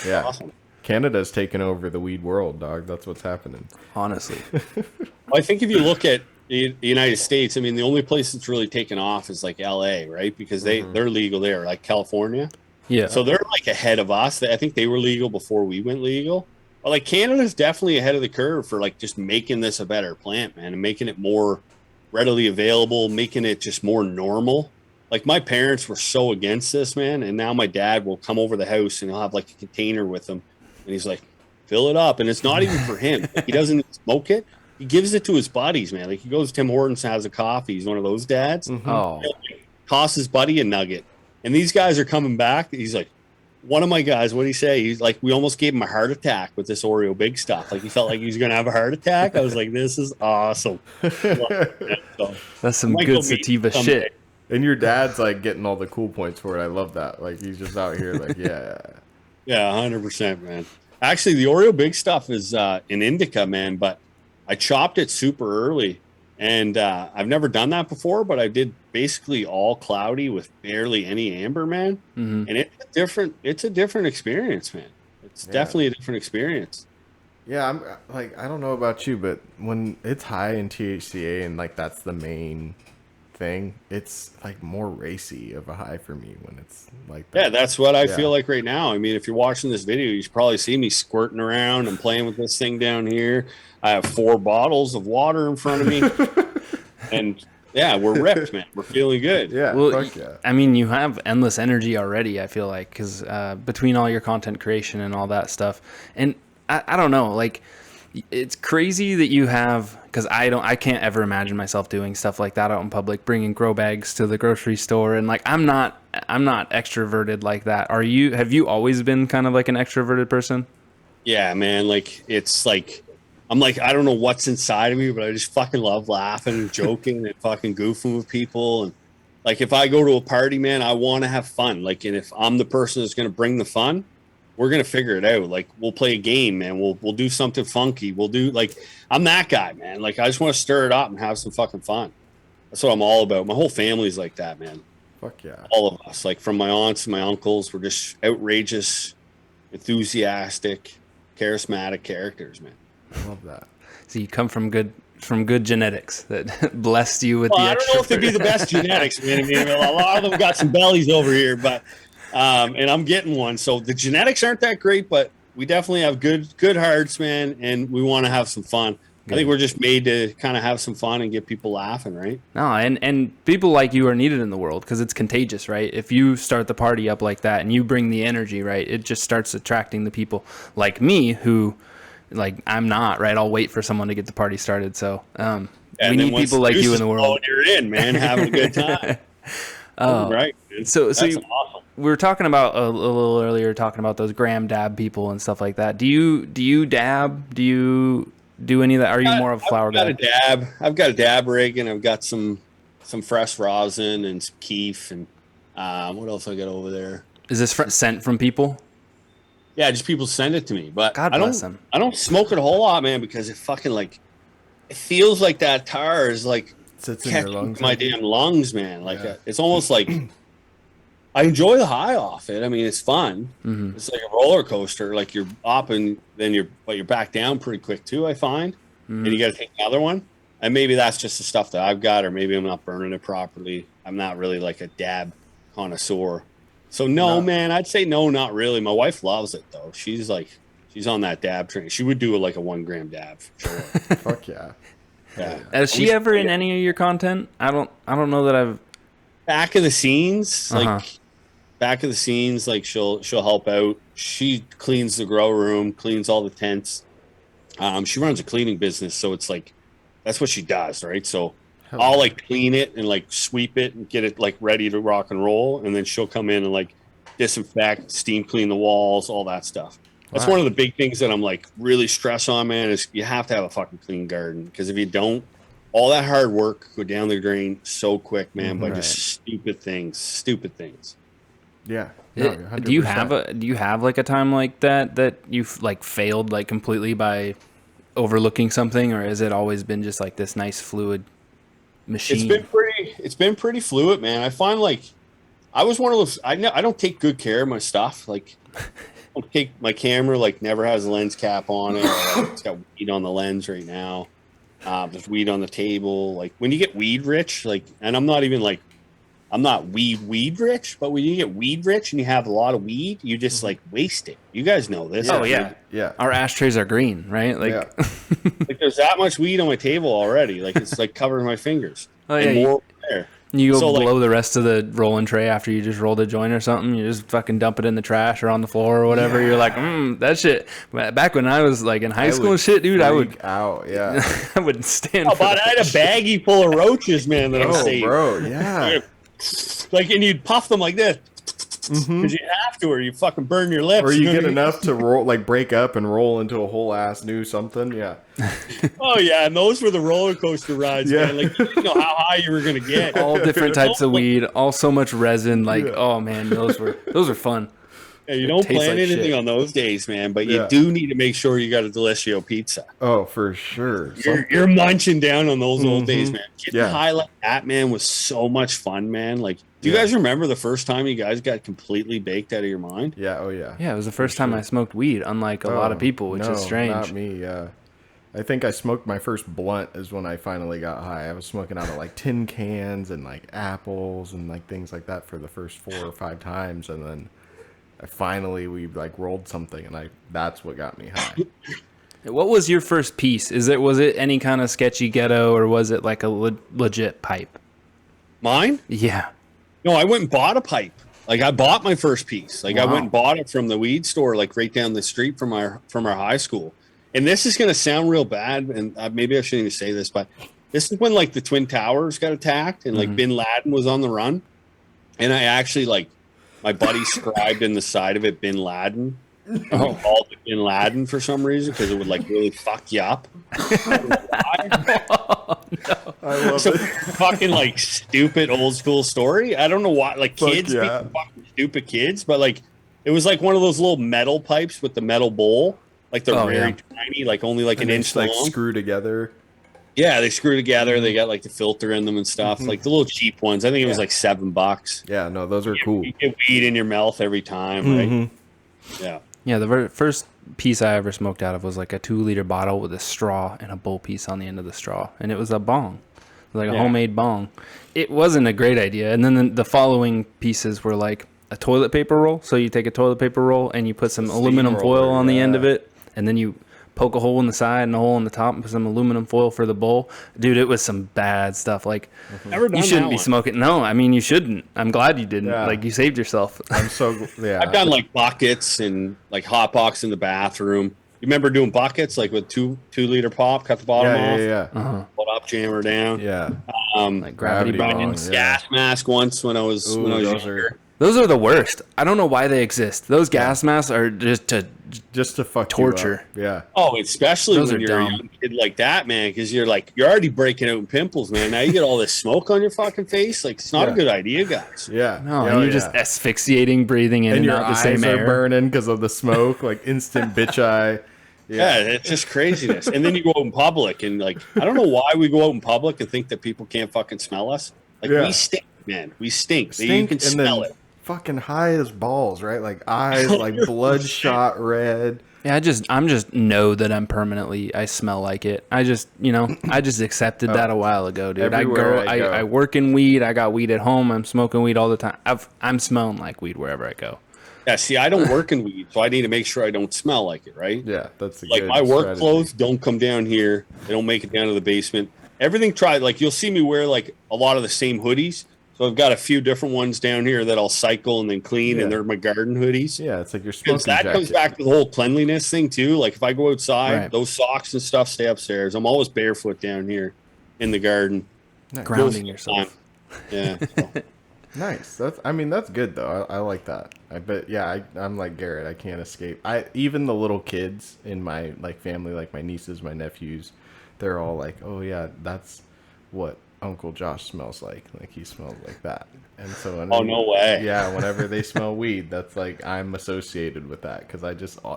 Yeah, awesome. Canada's taken over the weed world, dog. That's what's happening. Honestly, well, I think if you look at the United States, I mean, the only place that's really taken off is like LA, right? Because they're legal there, like California. Yeah. So they're like ahead of us. I think they were legal before we went legal. But like, Canada's definitely ahead of the curve for like just making this a better plant, man, and making it more readily available, making it just more normal. Like, my parents were so against this, man, and now my dad will come over the house and he'll have like a container with him, and he's like, fill it up, and it's not even for him. Like, he doesn't smoke it. He gives it to his buddies, man. Like, he goes to Tim Hortons and has a coffee. He's one of those dads. Oh, He'll, like, toss his buddy a nugget, and these guys are coming back. He's like, one of my guys, what did he say? He's like, we almost gave him a heart attack with this Oreo big stuff. Like he felt like he was going to have a heart attack. I was like, this is awesome. So, That's some good sativa shit. And your dad's like getting all the cool points for it. I love that. Like he's just out here like, yeah. Yeah, 100%, man. Actually, the Oreo big stuff is an indica, man, but I chopped it super early. And I've never done that before, but I did basically all cloudy with barely any amber, man. Mm-hmm. And it's a different experience, man. It's definitely a different experience. Yeah, I'm like, I don't know about you, but when it's high in THCA and like that's the main thing, it's like more racy of a high for me when it's like that. Yeah, that's what I feel like right now. I mean, if you're watching this video, you should probably see me squirting around and playing with this thing down here. I have 4 bottles of water in front of me. And yeah, we're ripped, man. We're feeling good. Yeah, well, fuck yeah. I mean, you have endless energy already, I feel like, because between all your content creation and all that stuff. And I don't know, like, it's crazy that you have, because I can't ever imagine myself doing stuff like that out in public, bringing grow bags to the grocery store. And like, I'm not extroverted like that. Have you always been kind of like an extroverted person? Yeah, man. Like, it's like, I'm like, I don't know what's inside of me, but I just fucking love laughing and joking and fucking goofing with people. And like, if I go to a party, man, I want to have fun. Like, and if I'm the person that's going to bring the fun, we're going to figure it out. Like, we'll play a game, man. We'll do something funky. We'll do, like, I'm that guy, man. Like, I just want to stir it up and have some fucking fun. That's what I'm all about. My whole family's like that, man. Fuck yeah. All of us, like from my aunts and my uncles, we're just outrageous, enthusiastic, charismatic characters, man. I love that. So you come from good genetics that blessed you with the I don't know if they'd be the best genetics, man. I mean, a lot of them got some bellies over here, but and I'm getting one. So the genetics aren't that great, but we definitely have good hearts, man, and we want to have some fun. Good. I think we're just made to kind of have some fun and get people laughing, right? No, and people like you are needed in the world because it's contagious, right? If you start the party up like that and you bring the energy, right, it just starts attracting the people like me who, like, I'm not, right? I'll wait for someone to get the party started. So we need people like you in the world. You're in, man, having a good time. Right. Man. So awesome. We were talking about a little earlier, talking about those gram dab people and stuff like that. Do you dab? Do you do any of that? Are you more of a flower guy? I've got a dab rig, and I've got some fresh rosin and some keef, and what else I got over there? Is this sent from people? Yeah, just people send it to me, but God bless them. I don't smoke it a whole lot, man, because it fucking like it feels like that tar is like sits in your lungs. My damn lungs, man. Like it's almost like I enjoy the high off it. I mean, it's fun. Mm-hmm. It's like a roller coaster. Like you're up and then you're back down pretty quick too, I find. Mm-hmm. And you got to take another one. And maybe that's just the stuff that I've got, or maybe I'm not burning it properly. I'm not really like a dab connoisseur. So no, man, I'd say no, not really. My wife loves it though. She's on that dab train. She would do like a 1 gram dab for sure. Fuck yeah. Yeah. Is she ever in any of your content? I don't know that I've back of the scenes, like she'll help out. She cleans the grow room, cleans all the tents. She runs a cleaning business, so it's like that's what she does, right? So I'll like clean it and like sweep it and get it like ready to rock and roll, and then she'll come in and like disinfect, steam clean the walls, all that stuff. That's one of the big things that I'm like really stress on, man, is you have to have a fucking clean garden, because if you don't, all that hard work go down the drain so quick, man, by just stupid things. Yeah. No, do you have like a time like that you've like failed like completely by overlooking something, or has it always been just like this nice fluid machine? It's been pretty fluid, man. I find like I was one of those. I don't take good care of my stuff. Like, I don't take my camera. Like, never has a lens cap on it. It's got weed on the lens right now. There's weed on the table. Like when you get weed rich, like, and I'm not weed rich, but when you get weed rich and you have a lot of weed, you just like waste it. You guys know this. Oh yeah, yeah. Our ashtrays are green, right? Like, like there's that much weed on my table already. Like it's like covering my fingers. Oh yeah. And more there. You go blow the rest of the rolling tray after you just rolled a joint or something. You just fucking dump it in the trash or on the floor or whatever. Yeah. You're like, that shit. Back when I was like in high school and shit, dude, I would out. Yeah, I wouldn't stand. Oh, but I had a baggie full of roaches, man. That I'm saving. Bro, yeah. Like, and you'd puff them like this, because you have to, or you fucking burn your lips. Or you know get what I mean? enough to roll, like break up and roll into a whole ass new something. Yeah. Oh yeah, and those were the roller coaster rides, Yeah. man. Like, you didn't know how high you were gonna get. All different types of weed, all so much resin. Like, Yeah. oh man, those were fun. Yeah, you don't tastes plan like anything shit. on those days, man. But Yeah. you do need to make sure you got a Delissio pizza. Oh, for sure. You're munching down on those old days, man. Getting Yeah. high like that, man, was so much fun, man. Like, do you Yeah. guys remember the first time you guys got completely baked out of your mind? Yeah. Oh, yeah. Yeah, it was the first time I smoked weed, unlike a lot of people, which No, is strange. Not me. Yeah. I think I smoked my first blunt is when I finally got high. I was smoking out of like tin cans and like apples and like things like that for the first 4 or 5 times, and then we like rolled something, and that's what got me high. What was your first piece? Was it any kind of sketchy ghetto, or was it like a legit pipe? Mine? Yeah. No, I went and bought a pipe. Like, I bought my first piece. Like, I Wow. went and bought it from the weed store, like right down the street from our high school. And this is gonna sound real bad, and maybe I shouldn't even say this, but this is when like the Twin Towers got attacked, and like Bin Laden was on the run. And I actually, like, my buddy scribed in the side of it Bin Laden. And we called it Bin Laden for some reason because it would like really fuck you up. I love So it. fucking like stupid old school story. I don't know why, like, Fuck kids yeah. being fucking stupid kids, but like it was like one of those little metal pipes with the metal bowl. Like they're very tiny, like only like And an they inch just, like long. screw together. Yeah, they screw together. They got like the filter in them and stuff. Like the little cheap ones. I think it was like $7. Yeah, no, those are cool. You get weed in your mouth every time, right? Yeah. Yeah, the first piece I ever smoked out of was like a 2-liter bottle with a straw and a bowl piece on the end of the straw. And it was a bong. It was like a homemade bong. It wasn't a great idea. And then the following pieces were like a toilet paper roll. So you take a toilet paper roll and you put some aluminum foil on the end of it. And then you poke a hole in the side and a hole in the top and put some aluminum foil for the bowl. Dude, it was some bad stuff. Like, Never done you shouldn't that be one. smoking. No, I mean, you shouldn't. I'm glad you didn't. Yeah. Like, you saved yourself. I'm so yeah. I've done like buckets and like hot box in the bathroom. You remember doing buckets like with 2-liter pop, cut the bottom off, yeah. pull up, jammer down. Yeah. Like gravity Gravity bongs. bong. Gas mask once when I was Ooh, when I was those younger. Those are the worst. I don't know why they exist. Those gas masks are just to Just to fuck torture. You up. Oh, especially Those when are you're a dumb. young kid like that, man, because you're already breaking out in pimples, man. Now you get all this smoke on your fucking face. Like, it's not a Yeah. good idea, guys. Yeah. no, Yeah, and you're yeah. just asphyxiating, breathing in and and your out the eyes same are air. burning because of the smoke, like instant bitch eye. Yeah, it's just craziness. And then you go out in public, and like, I don't know why we go out in public and think that people can't fucking smell us. Like, Yeah. we stink, man. We stink. You Stink can and smell then it. fucking high as balls, right? Like eyes, like bloodshot red. Yeah, I'm just know that I smell like it. I just accepted that a while ago, dude. Everywhere I go. I work in weed. I got weed at home. I'm smoking weed all the time. I'm smelling like weed wherever I go. Yeah, see, I don't work in weed, so I need to make sure I don't smell like it, right? Yeah, that's a Like, good my work strategy. clothes don't come down here. They don't make it down to the basement. Everything tried. Like, you'll see me wear like a lot of the same hoodies. So I've got a few different ones down here that I'll cycle and then clean, Yeah. and they're my garden hoodies. Yeah, it's like your Because smoking that jacket. comes back to the whole cleanliness thing too. Like, if I go outside, Right. those socks and stuff stay upstairs. I'm always barefoot down here in the garden. Grounding Most of the yourself. time. Yeah. so. Nice. That's good though. I like that. I'm like Garrett. I can't escape. Even the little kids in my like family, like my nieces, my nephews, they're all like, "Oh yeah, that's what Uncle Josh smells like. Like he smells like that." And so, Oh, no way. Yeah, whenever they smell weed, that's like I'm associated with that because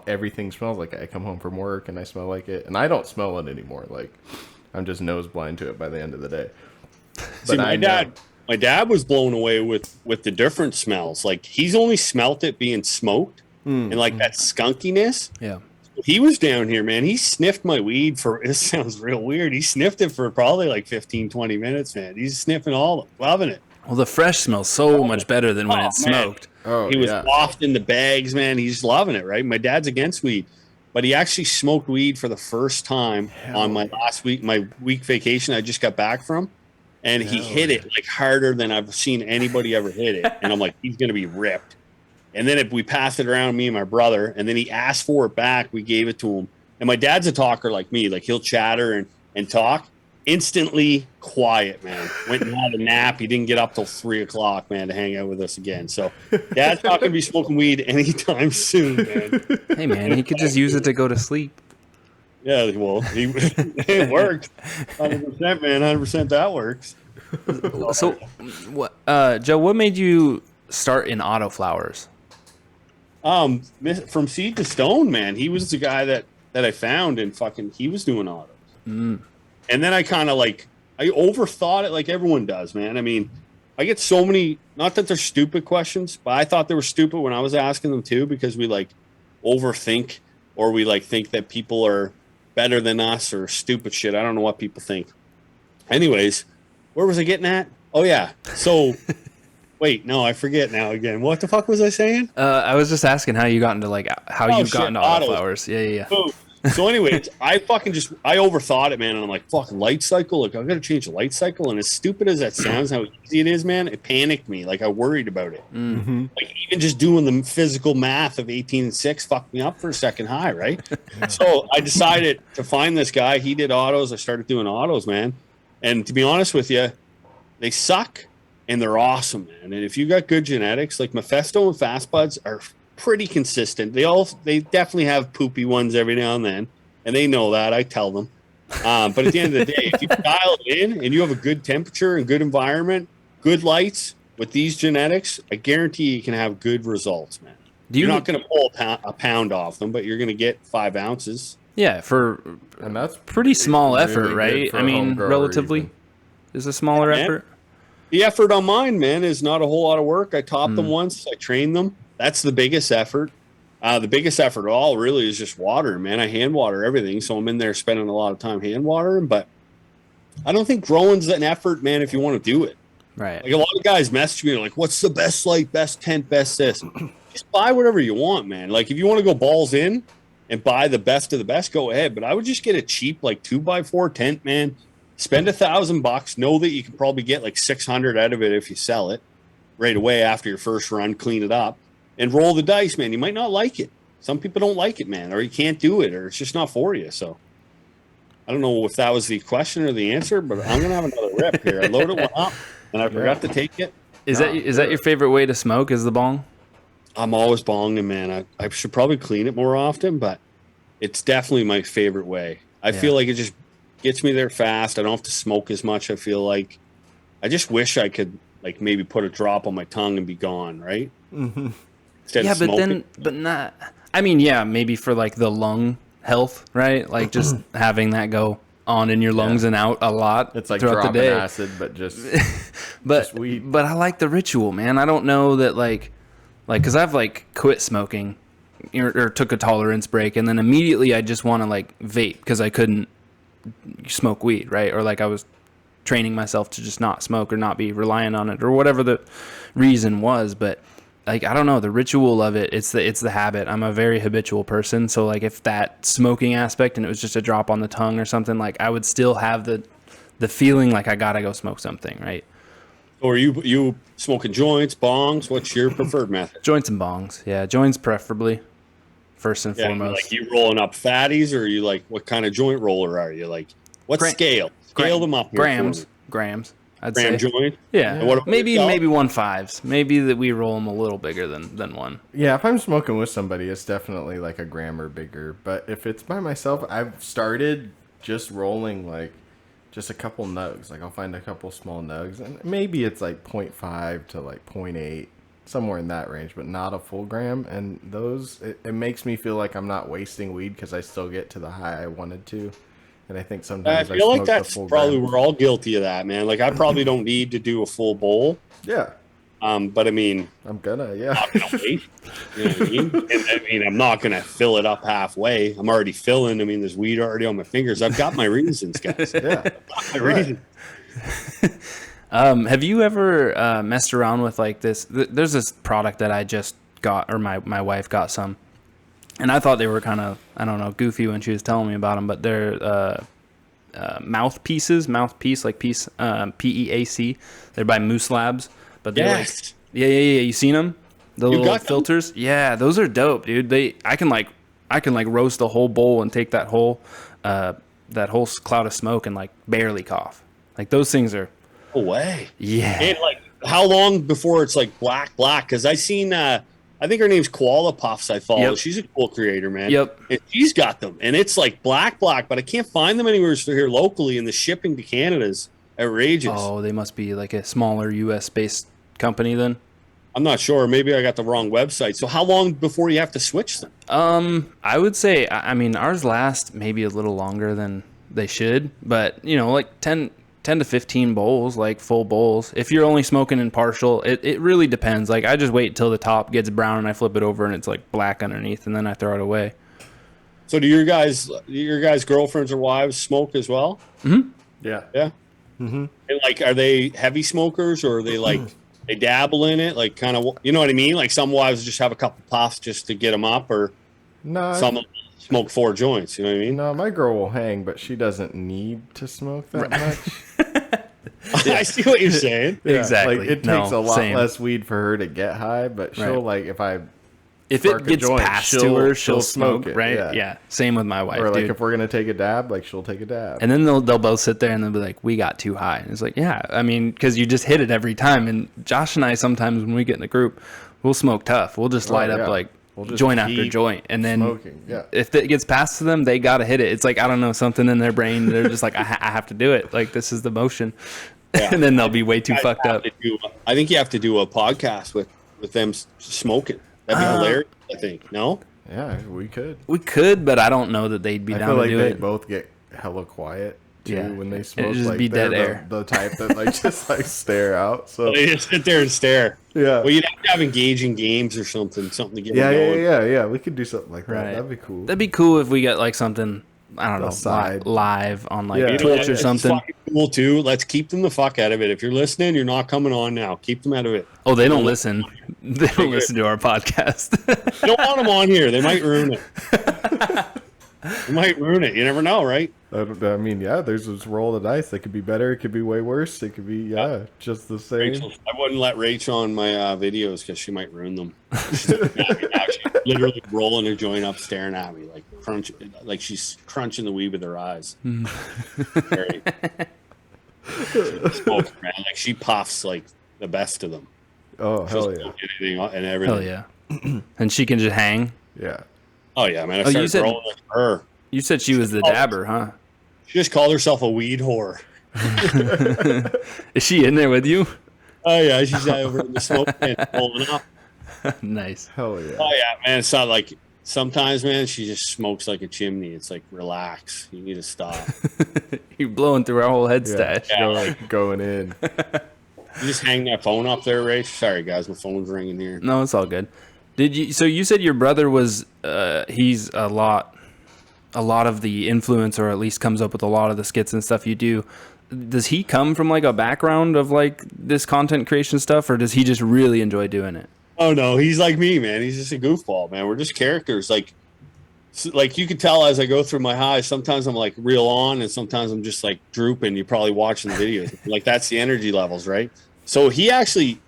everything smells like it. I come home from work and I smell like it, and I don't smell it anymore. Like I'm just nose blind to it by the end of the day. See, I know. my dad was blown away with the different smells. Like, he's only smelt it being smoked and like that skunkiness. Yeah. He was down here, man. He sniffed my weed for, this sounds real weird. He sniffed it for probably like 15, 20 minutes, man. He's sniffing all of it, loving it. Well, the fresh smells so much better than when Oh, it's man. smoked. Oh, He was yeah. wafting the bags, man. He's loving it, right? My dad's against weed, but he actually smoked weed for the first time on my my week vacation I just got back from. And he hit it like harder than I've seen anybody ever hit it. And I'm like, he's going to be ripped. And then if we passed it around, me and my brother, and then he asked for it back, we gave it to him. And my dad's a talker like me. Like, he'll chatter and talk. instantly quiet, man. Went and had a nap. He didn't get up till 3 o'clock, man, to hang out with us again. So Dad's not going to be smoking weed anytime soon, man. Hey, man, he could just use it to go to sleep. Yeah, well, it worked. 100%, man. 100% that works. So, what, Joe, what made you start in autoflowers? From seed to stone, man. He was the guy that I found, and fucking he was doing autos. And then I kind of I overthought it like everyone does, man. I mean, I get so many, not that they're stupid questions, but I thought they were stupid when I was asking them too, because we overthink, or we think that people are better than us or stupid shit. I don't know what people think. Anyways, where was I getting at? Oh yeah. So wait, no, I forget now again. What the fuck was I saying? I was just asking how you got into how you got into autoflowers. Yeah. So anyways, I overthought it, man, and I'm like, fucking light cycle. Like, I've got to change the light cycle. And as stupid as that sounds, how easy it is, man, it panicked me. Like, I worried about it. Mm-hmm. Like, even just doing the physical math of 18 and 6 fucked me up for a second high, right? So I decided to find this guy. He did autos. I started doing autos, man. And to be honest with you, they suck and they're awesome, man. And if you got good genetics, like Mephisto and Fast Buds are pretty consistent. They definitely have poopy ones every now and then, and they know that. I tell them. But at the end of the day, if you dial it in and you have a good temperature and good environment, good lights with these genetics, I guarantee you can have good results, man. You're not going to pull a pound off them, but you're going to get 5 ounces. Yeah, and that's pretty small really effort, right? I mean, relatively, is a smaller effort. The effort on mine, man, is not a whole lot of work. I topped them once. I trained them. That's the biggest effort. The biggest effort of all really is just water, man. I hand water everything, so I'm in there spending a lot of time hand watering. But I don't think growing's an effort, man, if you want to do it. Right. Like, a lot of guys message me like, what's the best light, best tent, best this? Just buy whatever you want, man. Like, if you want to go balls in and buy the best of the best, go ahead. But I would just get a cheap 2x4 tent, man. Spend $1,000. Know that you can probably get 600 out of it if you sell it right away after your first run. Clean it up and roll the dice, man. You might not like it. Some people don't like it, man, or you can't do it, or it's just not for you. So I don't know if that was the question or the answer, but I'm gonna have another rip here. I loaded one up and I forgot to take it. Is that your favorite way to smoke? Is the bong? I'm always bonging, man. I should probably clean it more often, but it's definitely my favorite way. I feel like it just gets me there fast. I don't have to smoke as much. I feel like I just wish I could maybe put a drop on my tongue and be gone, right? Mm-hmm. Instead of smoking. but not. I mean, yeah, maybe for the lung health, right? Just having that go on in your lungs and out a lot. It's like throughout dropping the day. acid, but just but just weed. But I like the ritual, man. I don't know that because I've quit smoking or took a tolerance break, and then immediately I just want to vape because I couldn't smoke weed, right? Or I was training myself to just not smoke or not be reliant on it or whatever the reason was. But I don't know, the ritual of it, it's the habit. I'm a very habitual person, so if that smoking aspect and it was just a drop on the tongue or something, I would still have the feeling I gotta go smoke something, right? Or you smoking joints, bongs? What's your preferred method? Joints and bongs, yeah, joints preferably first and foremost. You rolling up fatties, or you what kind of joint roller are you? What scale? Scale them up here. Grams. I'd Gram say. joint? Yeah. Maybe 1.5s. Maybe that we roll them a little bigger than one. Yeah, if I'm smoking with somebody, it's definitely a gram or bigger. But if it's by myself, I've started just rolling just a couple nugs. I'll find a couple small nugs, and maybe it's 0.5 to 0.8, somewhere in that range, but not a full gram. And those, it makes me feel like I'm not wasting weed because I still get to the high I wanted to. And I think sometimes I feel that's probably we're all guilty of that, man. I probably don't need to do a full bowl. Yeah. But I mean, I'm gonna, I'm not gonna wait. You know what I mean? And I mean, I'm not gonna fill it up halfway. I'm already filling. I mean, there's weed already on my fingers. I've got my reasons, guys. Yeah. My reasons. Have you ever messed around with this? There's this product that I just got, or my wife got some. And I thought they were kind of, I don't know, goofy when she was telling me about them, but they're mouthpiece, piece, PEAC. They're by Moose Labs, but they're yeah. You seen them? The little filters? Yeah, those are dope, dude. I can roast a whole bowl and take that whole that whole cloud of smoke and like barely cough. Like those things are. No way. Yeah. And like, how long before it's like black? Because I seen, I think her name's Koala Puffs. I follow. Yep. She's a cool creator, man. Yep. And she's got them, and it's like black, but I can't find them anywhere here locally, and the shipping to Canada is outrageous. Oh, they must be like a smaller U.S. based company then. I'm not sure. Maybe I got the wrong website. So how long before you have to switch them? I would say, I mean, ours last maybe a little longer than they should, but you know, like 10 to 15 bowls, like full bowls. If you're only smoking in partial, it really depends. Like I just wait till the top gets brown and I flip it over and it's like black underneath and then I throw it away. So do your guys' girlfriends or wives smoke as well? Mm-hmm. Yeah. Yeah. Mm-hmm. And like, are they heavy smokers or are they like, they dabble in it? Like kind of, you know what I mean? Like some wives just have a couple puffs just to get them up, or some smoke 4 joints. You know what I mean? No, my girl will hang, but she doesn't need to smoke that much. I see what you're saying. Yeah, Exactly. Like, it takes a lot same. less weed for her to get high, but she'll like if it spark a gets joint, past to her, she'll smoke it, right? Yeah. Same with my wife. Or like dude. if we're gonna take a dab, like she'll take a dab. And then they'll both sit there and they'll be like, we got too high. And it's like, yeah, I mean, because you just hit it every time. And Josh and I, sometimes when we get in a group, we'll smoke tough. We'll just light up like joint after joint. And then if it gets past to them, they got to hit it. It's like, I don't know, something in their brain. They're just like, I have to do it. Like, this is the motion. Yeah. And then they'll be way too fucked up. I think you have to do a podcast with them smoking. That'd be hilarious, I think. No? Yeah, we could. We could, but I don't know that they'd be down feel to like do they it. both get hella quiet too when they smoke. It'd just like be they're dead air. The type that like just like stare out. So they just sit there and stare. Yeah. Well, you'd have to have engaging games or something to get Yeah. We could do something like that. Right. That'd be cool. That'd be cool if we get like something, I don't know, Side. live on like Yeah. Twitch or something. It's fucking cool too. Let's keep them the fuck out of it. If you're listening, you're not coming on now. Keep them out of it. Oh, they don't listen. They don't listen to our podcast. You don't want them on here. They might ruin it. They might ruin it. You never know, right? I mean, yeah, there's this roll of the dice. It could be better. It could be way worse. It could be, just the same. Rachel, I wouldn't let Rachel on my videos because she might ruin them. She's literally rolling her joint up, staring at me like she's crunching the weed with her eyes. Very smoke, man. Like she puffs like the best of them. Oh, hell yeah. Anything and everything. Hell yeah. And she can just hang. Yeah. Oh yeah, man. I started rolling with her. You said she was the dabber, huh? She just called herself a weed whore. Is she in there with you? Oh yeah, she's over in the smoke tent pulling up. Nice. Hell yeah. Oh yeah, man. It's not like sometimes, man, she just smokes like a chimney. It's like, relax. You need to stop. You're blowing through our whole head stash. Yeah. Going in. You just hang that phone up there, Rach. Sorry, guys, my phone's ringing here. No, it's all good. So you said your brother was he's a lot of the influence, or at least comes up with a lot of the skits and stuff you do. Does he come from like a background of like this content creation stuff, or does he just really enjoy doing it? Oh no, he's like me, man. He's just a goofball, man. We're just characters. Like you can tell as I go through my highs, sometimes I'm like real on and sometimes I'm just like drooping. You're probably watching the videos. Like that's the energy levels, right? So he actually,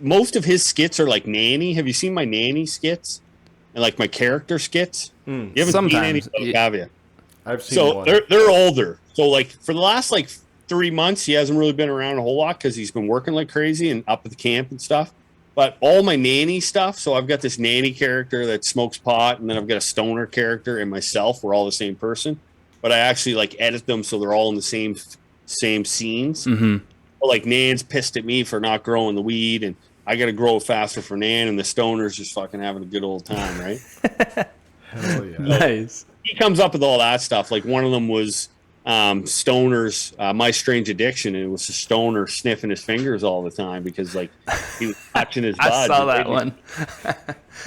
most of his skits are like nanny. Have you seen my nanny skits? And like my character skits? You haven't Sometimes. seen any, have you? I've seen So one. they're older. So like for the last like 3 months, he hasn't really been around a whole lot because he's been working like crazy and up at the camp and stuff. But all my nanny stuff, so I've got this nanny character that smokes pot, and then I've got a stoner character and myself. We're all the same person, but I actually like edit them so they're all in the same scenes. Mm-hmm. But, like Nan's pissed at me for not growing the weed, and I got to grow faster for Nan, and the stoner's just fucking having a good old time, right? Hell yeah. Nice. He comes up with all that stuff. Like one of them was Stoner's My Strange Addiction, and it was a stoner sniffing his fingers all the time because like he was touching his bud. I saw that one.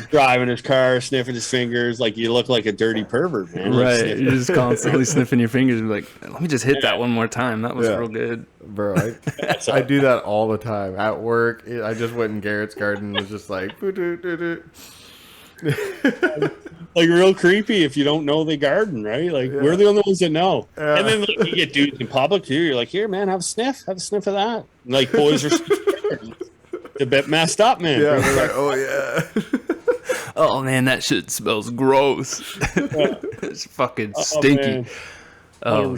Driving his car, sniffing his fingers, like you look like a dirty pervert, man. Like, Right. You're just constantly sniffing your fingers and be like, let me just hit that one more time. That was real good. Bro, I do that all the time. At work, I just went in Garrett's garden and was just like, "Boo-doo-doo-doo." like real creepy if you don't know they garden, right? Like we're the only ones that know. And then like, you get dudes in public too. You're like, here, man, have a sniff of that. And, like boys are it's a bit messed up, man. Yeah, they're like, oh yeah. Oh man, that shit smells gross. It's fucking stinky. Oh,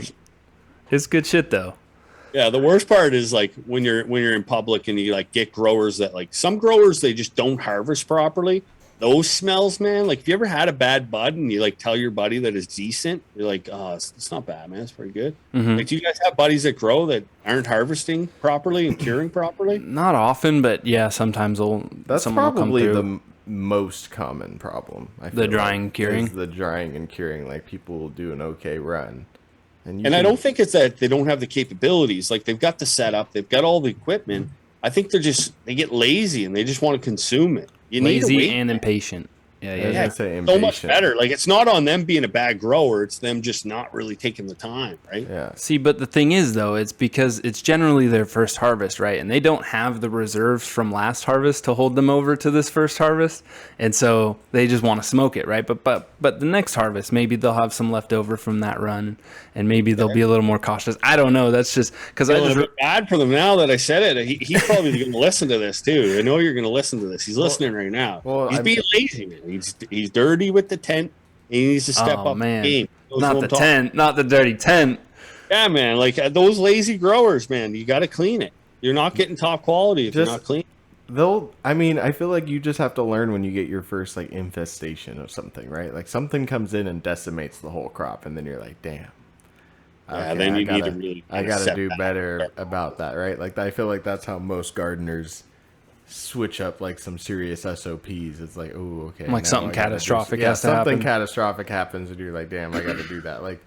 it's good shit though. Yeah, the worst part is like when you're in public and you like get growers that like some growers they just don't harvest properly. Those smells, man. Like if you ever had a bad bud and you like tell your buddy that it's decent, you're like, oh, it's not bad, man. It's pretty good. Like, do you guys have buddies that grow that aren't harvesting properly and curing properly? Not often, but yeah, sometimes That's someone will come probably through. the most common problem. I feel The drying, curing? is the drying and curing. Like people will do an okay run, and I don't think it's that they don't have the capabilities. Like they've got the setup, they've got all the equipment. I think they get lazy and they just want to consume it. You need Lazy to wait. and impatient. Yeah, I was gonna say So much impatient. better. Like it's not on them being a bad grower; it's them just not really taking the time, right? Yeah. See, but the thing is, though, it's because it's generally their first harvest, right? And they don't have the reserves from last harvest to hold them over to this first harvest, and so they just want to smoke it, right? But the next harvest, maybe they'll have some left over from that run, and maybe they'll be a little more cautious. I don't know. That's just because I Feeling just a bit bad for them now that I said it. He's probably going to listen to this too. I know you're going to listen to this. He's listening right now. well, he's being lazy, man. He's dirty with the tent. He needs to step up man. the game. He knows not what the I'm talking- tent, not the dirty tent. Yeah, man. Like those lazy growers, man. You got to clean it. You're not getting top quality if you're not clean. I mean, I feel like you just have to learn when you get your first like infestation of something, right? Like something comes in and decimates the whole crop, and then you're like, damn. Yeah, then you need to really I gotta set do back. better about that, right? Like I feel like that's how most gardeners switch up like some serious SOPs. It's like, oh, okay, Like now something I gotta catastrophic yeah, has to something happen. catastrophic happens, and you're like, damn, I got to do that. Like,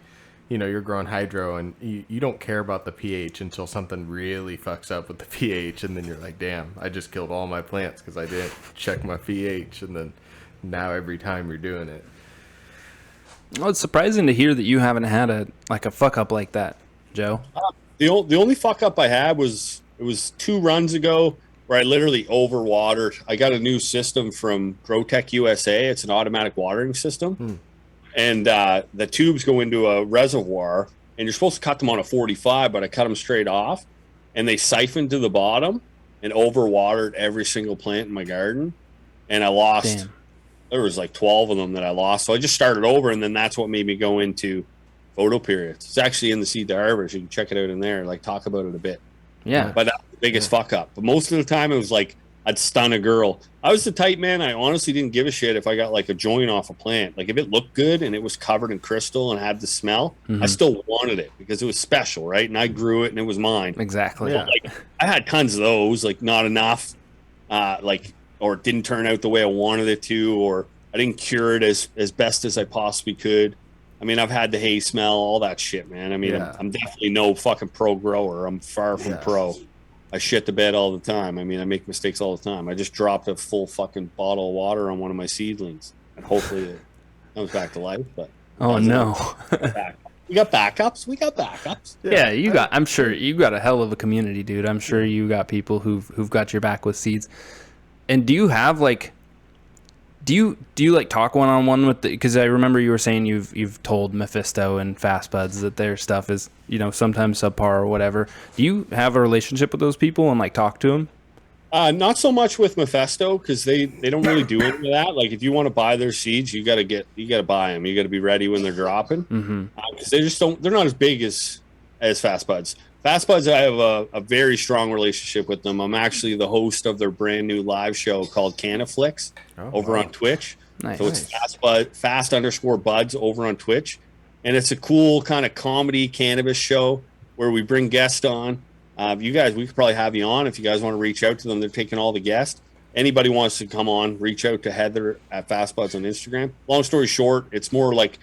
you know, you're growing hydro, and you don't care about the pH until something really fucks up with the pH, and then you're like, damn, I just killed all my plants because I didn't check my pH, and then now every time you're doing it. Well, it's surprising to hear that you haven't had a fuck up like that, Joe. The only fuck up I had was it was 2 runs ago where I literally overwatered. I got a new system from GrowTech USA. It's an automatic watering system. And the tubes go into a reservoir, and you're supposed to cut them on a 45, but I cut them straight off, and they siphoned to the bottom and overwatered every single plant in my garden. And I lost. Damn. There was like 12 of them that I lost. So I just started over, and then that's what made me go into photo periods. It's actually in the Seed to Harvest. You can check it out in there, like talk about it a bit. Yeah. But that's the biggest fuck up. But most of the time it was like I'd stun a girl. I was the type, man, I honestly didn't give a shit if I got like a joint off a plant. Like if it looked good and it was covered in crystal and had the smell, I still wanted it because it was special, right? And I grew it and it was mine. Exactly. Yeah. Like I had tons of those, like not enough, or it didn't turn out the way I wanted it to, or I didn't cure it as best as I possibly could. I mean, I've had the hay smell, all that shit, man. I mean, Yeah. I'm definitely no fucking pro grower. I'm far from pro. I shit the bed all the time. I mean, I make mistakes all the time. I just dropped a full fucking bottle of water on one of my seedlings, and hopefully it comes back to life. But Oh no. we got backups. We got backups. Yeah, you got. I'm sure you got a hell of a community, dude. I'm sure you got people who've got your back with seeds. And do you have like, do you like talk one on one with the? Because I remember you were saying you've told Mephisto and Fast Buds that their stuff is, you know, sometimes subpar or whatever. Do you have a relationship with those people and like talk to them? Not so much with Mephisto because they don't really do any of that. Like if you want to buy their seeds, you got to buy them. You got to be ready when they're dropping because they just don't. They're not as big as Fast Buds. Fast Buds, I have a very strong relationship with them. I'm actually the host of their brand new live show called Canaflix over on Twitch. Nice. So it's fast_buds over on Twitch. And it's a cool kind of comedy cannabis show where we bring guests on. You guys, we could probably have you on if you guys want to reach out to them. They're taking all the guests. Anybody wants to come on, reach out to Heather at Fast Buds on Instagram. Long story short, it's more like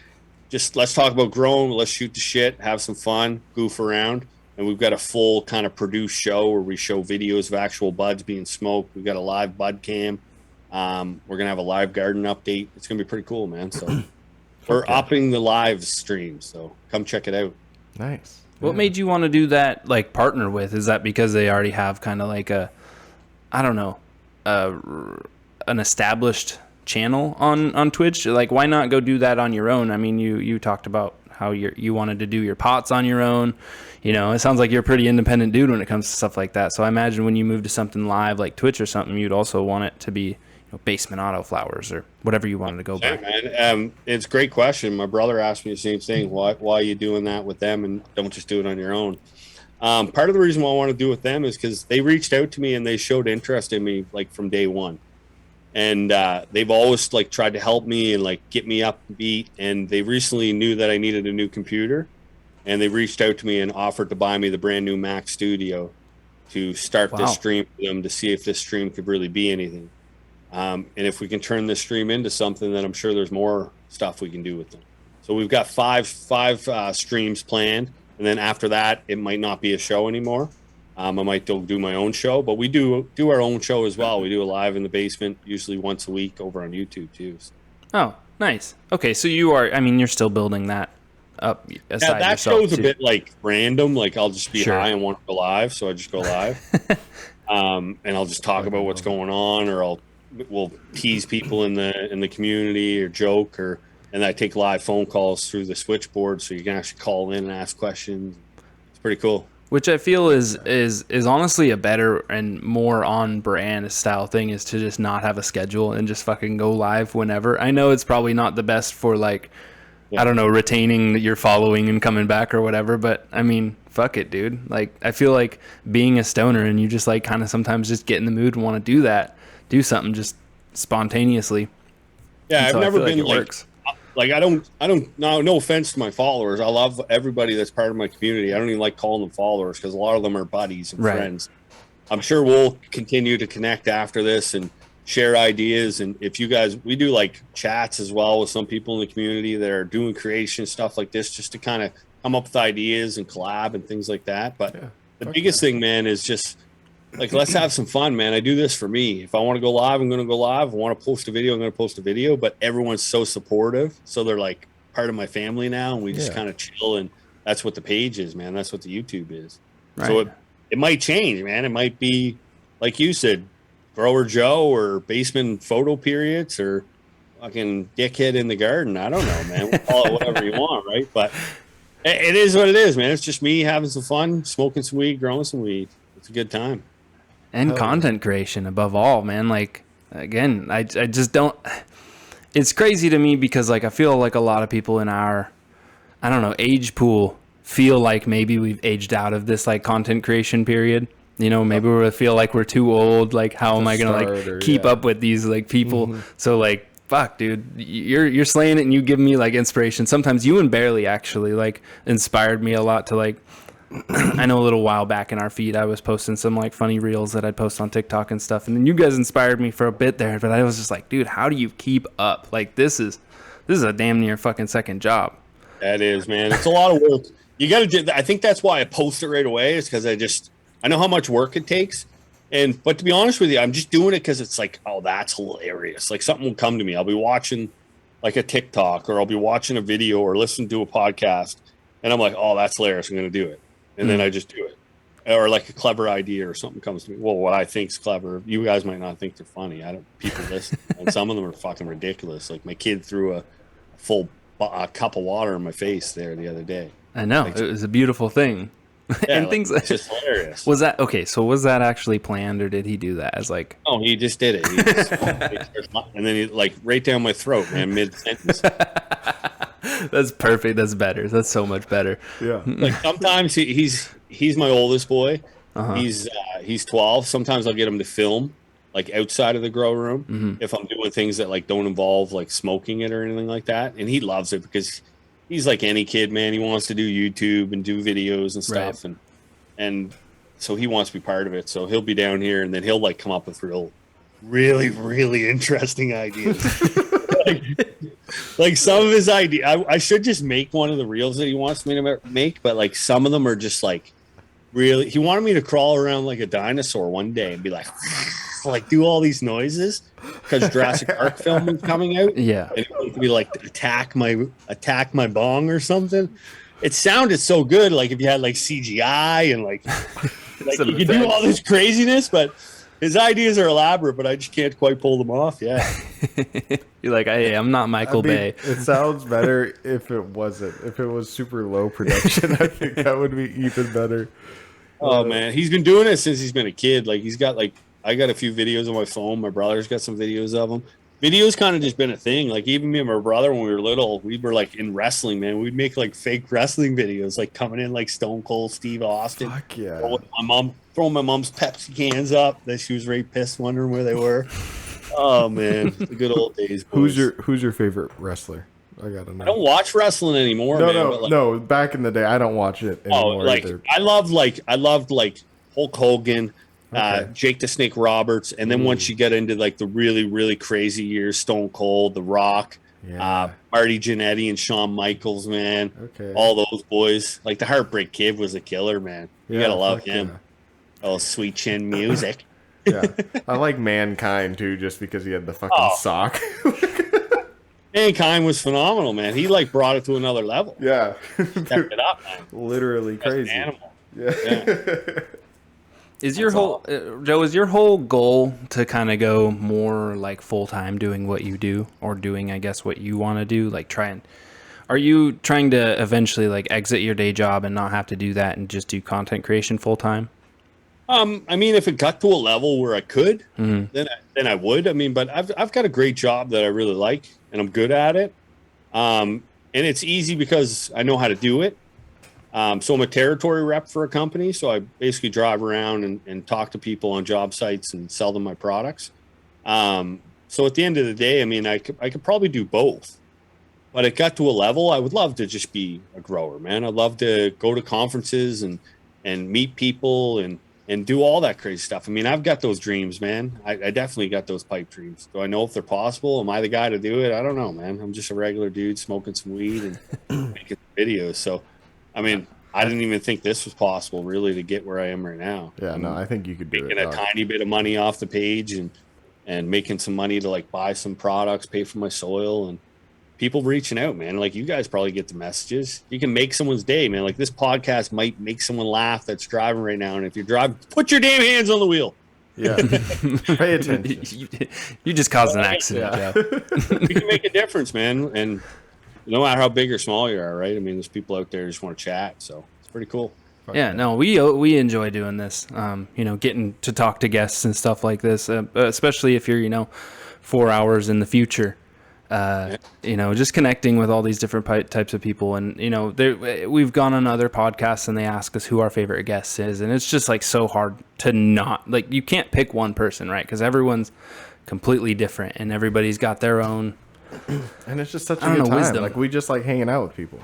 just let's talk about growing, let's shoot the shit, have some fun, goof around. And we've got a full kind of produced show where we show videos of actual buds being smoked. We've got a live bud cam. We're going to have a live garden update. It's going to be pretty cool, man. So we're upping the live stream. So come check it out. Nice. What made you want to do that? Like partner with? Is that because they already have kind of like a, I don't know, an established channel on Twitch? Like, why not go do that on your own? I mean, you talked about how you wanted to do your pots on your own. You know, it sounds like you're a pretty independent dude when it comes to stuff like that. So I imagine when you move to something live like Twitch or something, you'd also want it to be Basement Autoflowers or whatever you wanted to go by? Man. It's a great question. My brother asked me the same thing. Why are you doing that with them and don't just do it on your own? Part of the reason why I want to do it with them is because they reached out to me and they showed interest in me like from day one. And they've always like tried to help me and like get me up beat. And they recently knew that I needed a new computer, and they reached out to me and offered to buy me the brand new Mac Studio to start this stream for them, to see if this stream could really be anything. And if we can turn this stream into something, then I'm sure there's more stuff we can do with them. So we've got five streams planned, and then after that, it might not be a show anymore. I might do my own show, but we do our own show as well. We do a live in the basement, usually once a week over on YouTube too. So. Oh, nice. Okay, so you're still building that up aside that yourself show's too. a bit like random. Like I'll just be high and want to go live, so I just go live. And I'll just talk about what's going on, or we'll tease people in the community or joke, and I take live phone calls through the switchboard, so you can actually call in and ask questions. It's pretty cool. Which I feel is honestly a better and more on brand style thing, is to just not have a schedule and just fucking go live whenever. I know it's probably not the best for like, I don't know, retaining your following and coming back or whatever, but I mean, fuck it, dude. Like, I feel like being a stoner and you just like kind of sometimes just get in the mood and want to do something just spontaneously. Yeah, I've never been it works. Like I don't no offense to my followers. I love everybody that's part of my community. I don't even like calling them followers because a lot of them are buddies and friends. I'm sure we'll continue to connect after this and share ideas. And if you guys, we do like chats as well with some people in the community that are doing creation stuff like this, just to kind of come up with ideas and collab and things like that. But the biggest thing, man, is just like, let's have some fun, man. I do this for me. If I want to go live, I'm going to go live. If I want to post a video, I'm going to post a video. But everyone's so supportive. So they're like part of my family now. And we just kind of chill. And that's what the page is, man. That's what the YouTube is. Right. So it might change, man. It might be, like you said, Grower Joe or basement photo periods or fucking dickhead in the garden. I don't know, man. We'll call it whatever you want, right? But it is what it is, man. It's just me having some fun, smoking some weed, growing some weed. It's a good time. And content creation above all, man. Like, again, I just don't, it's crazy to me because like I feel like a lot of people in our, I don't know, age pool feel like maybe we've aged out of this like content creation period. You know, maybe we feel like we're too old. Like, how am I gonna like keep up with these like people? Mm-hmm. So like, fuck, dude, you're slaying it, and you give me like inspiration. Sometimes you and Barely actually like inspired me a lot to like. I know a little while back in our feed, I was posting some like funny reels that I'd post on TikTok and stuff, and then you guys inspired me for a bit there. But I was just like, dude, how do you keep up? Like, this is a damn near fucking second job. That is, man. It's a lot of work. You got to do. I think that's why I post it right away. Is because I know how much work it takes. But to be honest with you, I'm just doing it because it's like, oh, that's hilarious. Like something will come to me. I'll be watching like a TikTok, or I'll be watching a video or listening to a podcast, and I'm like, oh, that's hilarious. I'm going to do it. And then I just do it. Or like a clever idea or something comes to me. Well, what I think's clever, you guys might not think they're funny. People listen. And some of them are fucking ridiculous. Like my kid threw a full cup of water in my face there the other day. I know. Like, it was a beautiful thing. Yeah, and like, things it's just hilarious. Was that okay? So was that actually planned, or did he do that as like? Oh, he just did it. And then he like right down my throat, man, mid sentence. That's perfect. That's better. That's so much better. Yeah. Like sometimes he's my oldest boy. Uh-huh. He's 12. Sometimes I'll get him to film like outside of the grow room if I'm doing things that like don't involve like smoking it or anything like that. And he loves it because he's like any kid, man. He wants to do YouTube and do videos and stuff, right. and so he wants to be part of it. So he'll be down here, and then he'll like come up with really, really interesting ideas. like some of his ideas, I should just make one of the reels that he wants me to make, but like some of them are just like really. He wanted me to crawl around like a dinosaur one day and be like do all these noises because Jurassic Park film was coming out. Yeah, and he wanted to be like attack my bong or something. It sounded so good, like if you had like CGI and like you could do all this craziness, but his ideas are elaborate, but I just can't quite pull them off. Yeah. You're like, hey, I'm not Michael Bay. It sounds better if it wasn't. If it was super low production, I think that would be even better. Oh man, he's been doing it since he's been a kid. Like he's got like I got a few videos on my phone. My brother's got some videos of them. Video's kind of just been a thing. Like even me and my brother, when we were little, we were like in wrestling, man. We'd make like fake wrestling videos, like coming in like Stone Cold Steve Austin. Fuck yeah. Throwing my mom's Pepsi cans up that she was very pissed, wondering where they were. Oh man, the good old days. Boys. Who's your favorite wrestler? I gotta know. I don't watch wrestling anymore. No. Back in the day, I don't watch it anymore. Either. I loved Hulk Hogan, Jake the Snake Roberts, and then once you get into like the really really crazy years, Stone Cold, The Rock, Marty Jannetty, and Shawn Michaels, man. Okay. All those boys. Like the Heartbreak Kid was a killer, man. You gotta love him. Yeah. Oh, sweet chin music. Yeah, I like Mankind too, just because he had the fucking sock. Mankind was phenomenal, man. He like brought it to another level. Yeah, stepped it up, man. Literally crazy. Animal. Yeah. Is your whole Joe? Is your whole goal to kind of go more like full time doing what you do, or doing, I guess, what you want to do? Like are you trying to eventually like exit your day job and not have to do that and just do content creation full time? I mean, if it got to a level where I could, then I would. I mean, but I've got a great job that I really like, and I'm good at it. And it's easy because I know how to do it. So I'm a territory rep for a company. So I basically drive around and talk to people on job sites and sell them my products. So at the end of the day, I mean, I could probably do both. But it got to a level I would love to just be a grower, man. I'd love to go to conferences and meet people and do all that crazy stuff. I mean, I've got those dreams, man. I definitely got those pipe dreams. Do I know if they're possible? Am I the guy to do it? I don't know, man. I'm just a regular dude smoking some weed and making videos. So, I mean, I didn't even think this was possible, really, to get where I am right now. Yeah, no, I think you could do it. Making a tiny bit of money off the page and making some money to, like, buy some products, pay for my soil, and people reaching out, man. Like, you guys probably get the messages. You can make someone's day, man. Like, this podcast might make someone laugh that's driving right now. And if you're driving, put your damn hands on the wheel. Yeah. Pay attention. You just caused an accident. Yeah. You can make a difference, man. And no matter how big or small you are, right? I mean, there's people out there who just want to chat. So it's pretty cool. Yeah, no, we enjoy doing this. Getting to talk to guests and stuff like this, especially if you're, 4 hours in the future. Just connecting with all these different types of people. And, we've gone on other podcasts and they ask us who our favorite guest is. And it's just like so hard to not, like, you can't pick one person, right? Because everyone's completely different and everybody's got their own. And it's just such a good time. Wisdom. Like, we just like hanging out with people.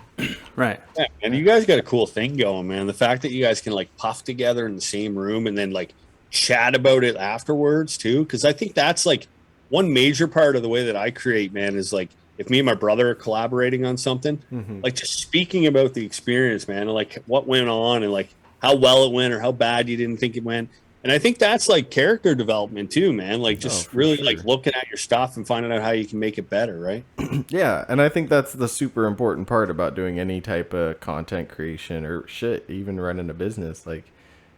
Right. Yeah, and you guys got a cool thing going, man. The fact that you guys can like puff together in the same room and then like chat about it afterwards too. Because I think that's like one major part of the way that I create, man, is like if me and my brother are collaborating on something, like just speaking about the experience, man, and like what went on and like how well it went or how bad you didn't think it went. And I think that's like character development too, man. Like just really like looking at your stuff and finding out how you can make it better, right? Yeah, and I think that's the super important part about doing any type of content creation or shit, even running a business. Like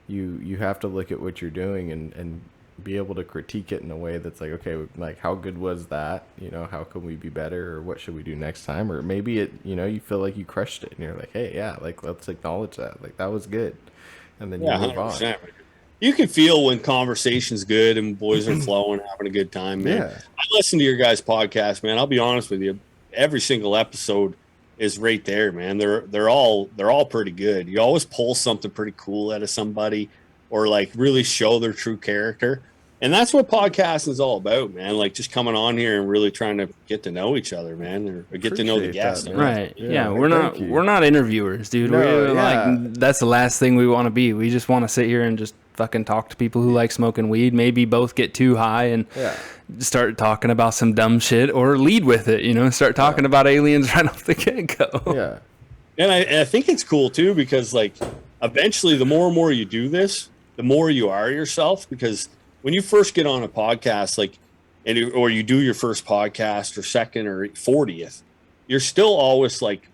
you have to look at what you're doing and be able to critique it in a way that's like, okay, like how good was that? How can we be better, or what should we do next time? Or maybe it, you feel like you crushed it and you're like, hey, yeah, like let's acknowledge that. Like that was good. And then you move 100%. On. You can feel when conversation's good and boys are flowing, having a good time, man. Yeah. I listen to your guys' podcast, man. I'll be honest with you. Every single episode is right there, man. They're all pretty good. You always pull something pretty cool out of somebody or like really show their true character. And that's what podcasting is all about, man. Like just coming on here and really trying to get to know each other, man, or get to know the guest. Right. Yeah. We're not interviewers, dude. No, like that's the last thing we want to be. We just want to sit here and just fucking talk to people who like smoking weed. Maybe both get too high and start talking about some dumb shit, or lead with it, start talking about aliens right off the get-go. Yeah. And I think it's cool too, because like eventually the more and more you do this, the more you are yourself, because when you first get on a podcast, like, or you do your first podcast or second or 40th, you're still always like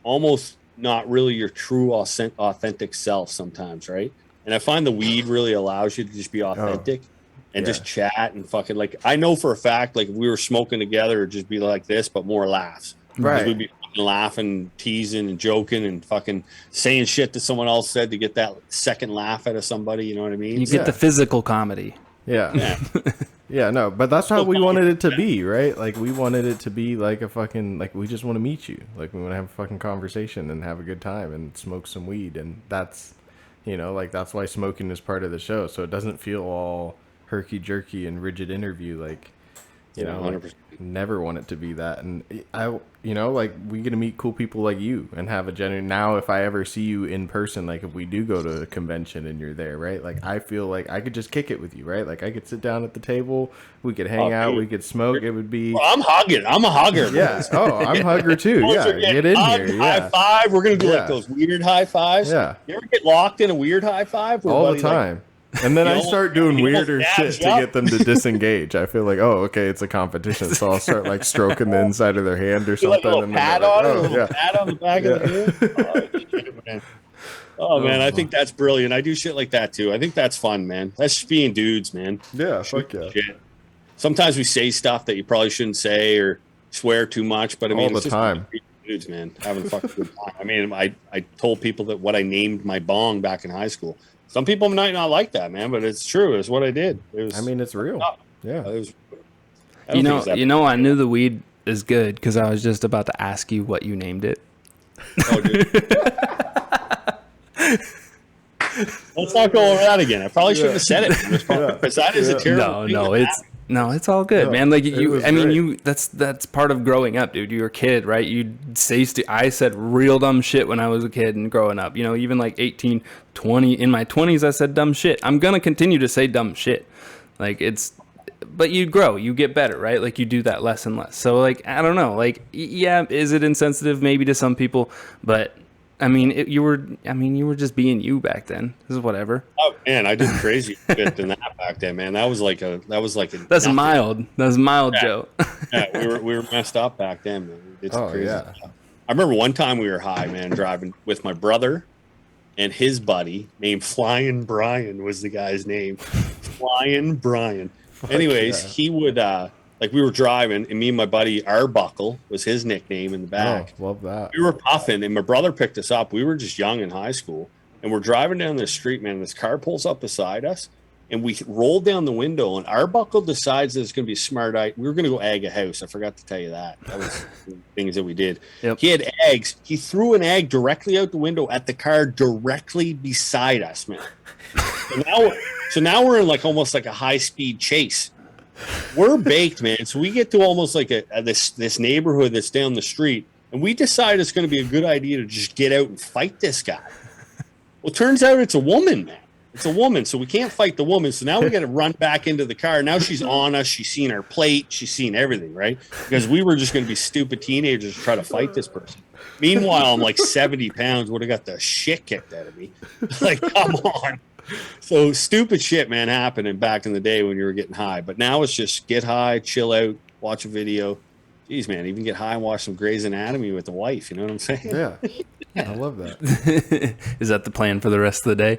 almost not really your true authentic self sometimes, right? And I find the weed really allows you to just be authentic and just chat and fucking like, I know for a fact, like if we were smoking together, it'd just be like this, but more laughs. Right. We'd be laughing, teasing and joking and fucking saying shit that someone else said to get that second laugh out of somebody. You know what I mean? You get the physical comedy. Yeah. Yeah, no, but that's how we wanted it to be, right? Like, we wanted it to be like a fucking, like, we just want to meet you. Like, we want to have a fucking conversation and have a good time and smoke some weed. And that's, you know, like, that's why smoking is part of the show. So it doesn't feel all herky-jerky and rigid interview. Like, you know, like, never want it to be that. And I, you know, like, we get to meet cool people like you and have a genuine, now if I ever see you in person, like, if we do go to a convention and you're there, right? Like, I feel like I could just kick it with you, right? Like, I could sit down at the table, we could hang out, we could smoke. It would be. Well, I'm hugging. I'm a hugger. Yeah. Oh, I'm a hugger too. Yeah. Get in here. Yeah. High five. We're gonna do like those weird high fives. Yeah. You ever get locked in a weird high five? All the time. And then I start doing weirder shit to get them to disengage. I feel like, oh, okay, it's a competition, so I'll start like stroking the inside of their hand or something. Like a little pat on it, a little pat on the back of the hand. Oh man, I think that's brilliant. I do shit like that too. I think that's fun, man. That's just being dudes, man. Yeah, fuck yeah. Shit. Sometimes we say stuff that you probably shouldn't say or swear too much, but I mean, all the time. Dudes, man, having a fucking good time. I mean, I told people that what I named my bong back in high school. Some people might not like that, man, but it's true. It's what I did. It was, I mean, it's real. Yeah. You know, I knew the weed is good because I was just about to ask you what you named it. Oh, dude. Let's not go over that again. I probably shouldn't have said it. Because that is a terrible thing. It's all good, man. Like that's part of growing up, dude. You're a kid, right? I said real dumb shit when I was a kid and growing up. You know, even like 18, 20, in my 20s, I said dumb shit. I'm going to continue to say dumb shit. Like but you grow, you get better, right? Like you do that less and less. So like, I don't know, like, yeah, is it insensitive maybe to some people? But I mean, you were just being you back then. This is whatever. Oh man, I did crazy shit than that back then, man. That's mild. That's mild, Joe. Yeah, we were messed up back then, man. It's crazy. Yeah. I remember one time we were high, man, driving with my brother and his buddy named Flying Brian was the guy's name. Flying Brian. Anyways, he would like we were driving, and me and my buddy Arbuckle was his nickname in the back. Oh, love that. We were puffing, and my brother picked us up. We were just young in high school, and we're driving down the street, man. This car pulls up beside us, and we roll down the window, and Arbuckle decides that it's going to be a smart idea. We were going to go egg a house. I forgot to tell you that. That was the things that we did. Yep. He had eggs. He threw an egg directly out the window at the car directly beside us, man. So now we're in like almost like a high-speed chase. We're baked, man. So we get to almost like this neighborhood that's down the street, and we decide it's going to be a good idea to just get out and fight this guy. Well, it turns out it's a woman, man. It's a woman, so we can't fight the woman. So now we got to run back into the car. Now she's on us. She's seen our plate. She's seen everything, right? Because we were just going to be stupid teenagers to try to fight this person. Meanwhile, I'm like 70 pounds. Would have got the shit kicked out of me. Like, come on. So stupid shit, man, happening back in the day when you were getting high. But now it's just get high, chill out, watch a video. Jeez, man, even get high and watch some Grey's Anatomy with the wife. You know what I'm saying? Yeah. I love that. Is that the plan for the rest of the day?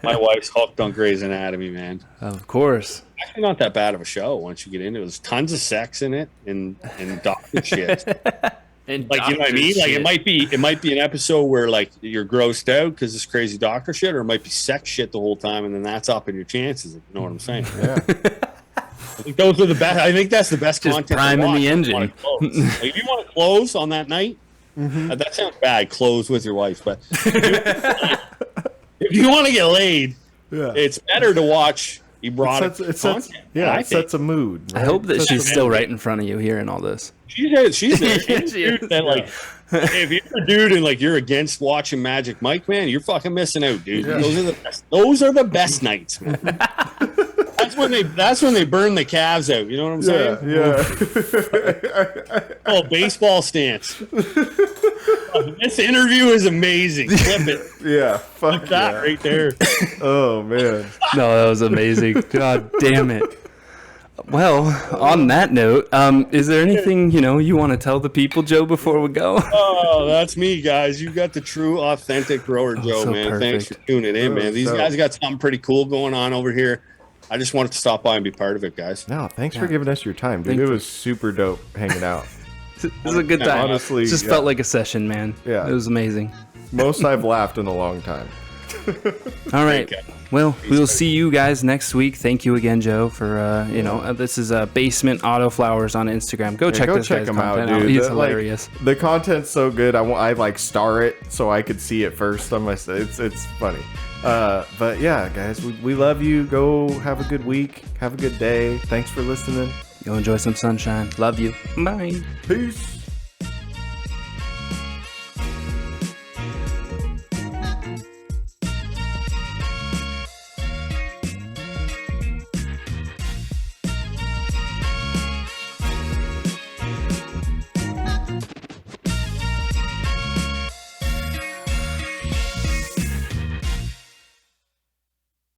My wife's hooked on Grey's Anatomy, man. Of course. Actually, not that bad of a show once you get into it. There's tons of sex in it and doctor shit. And like, you know what I mean? Like, it might be an episode where like you're grossed out because it's crazy doctor shit, or it might be sex shit the whole time, and then that's up in your chances. You know what I'm saying? Yeah. I think those are the best. I think that's the best just content. Priming the engine. Like, if you want to close on that night, that sounds bad. Close with your wife, but if you want to get laid, it's better to watch erotic content. It sets a mood. Right? I hope that she's still right in front of you hearing all this. She's there. Like, if you're a dude and like you're against watching Magic Mike, man, you're fucking missing out, dude. Yeah. Those are the best nights, man. That's when they burn the calves out. You know what I'm saying? Yeah. Oh, baseball stance. This interview is amazing. Flip it. Yeah. Flip that right there. Oh man. No, that was amazing. God damn it. Well, on that note, is there anything, you want to tell the people, Joe, before we go? Oh, that's me, guys. You got the true, authentic grower, Joe, so man. Perfect. Thanks for tuning in, man. These guys got something pretty cool going on over here. I just wanted to stop by and be part of it, guys. No, thanks for giving us your time, dude. It was super dope hanging out. It was a good time. Honestly, it just felt like a session, man. Yeah. It was amazing. Most I've laughed in a long time. All right. Okay. Well, we will see you guys next week. Thank you again, Joe, for this is Basement Autoflowers on Instagram. Go check this guy's him content out, out. dude. He's hilarious. The content's so good. I like star it so I could see it first on my. It's funny. But yeah, guys, we love you. Go have a good week. Have a good day. Thanks for listening. Go enjoy some sunshine. Love you. Bye. Peace.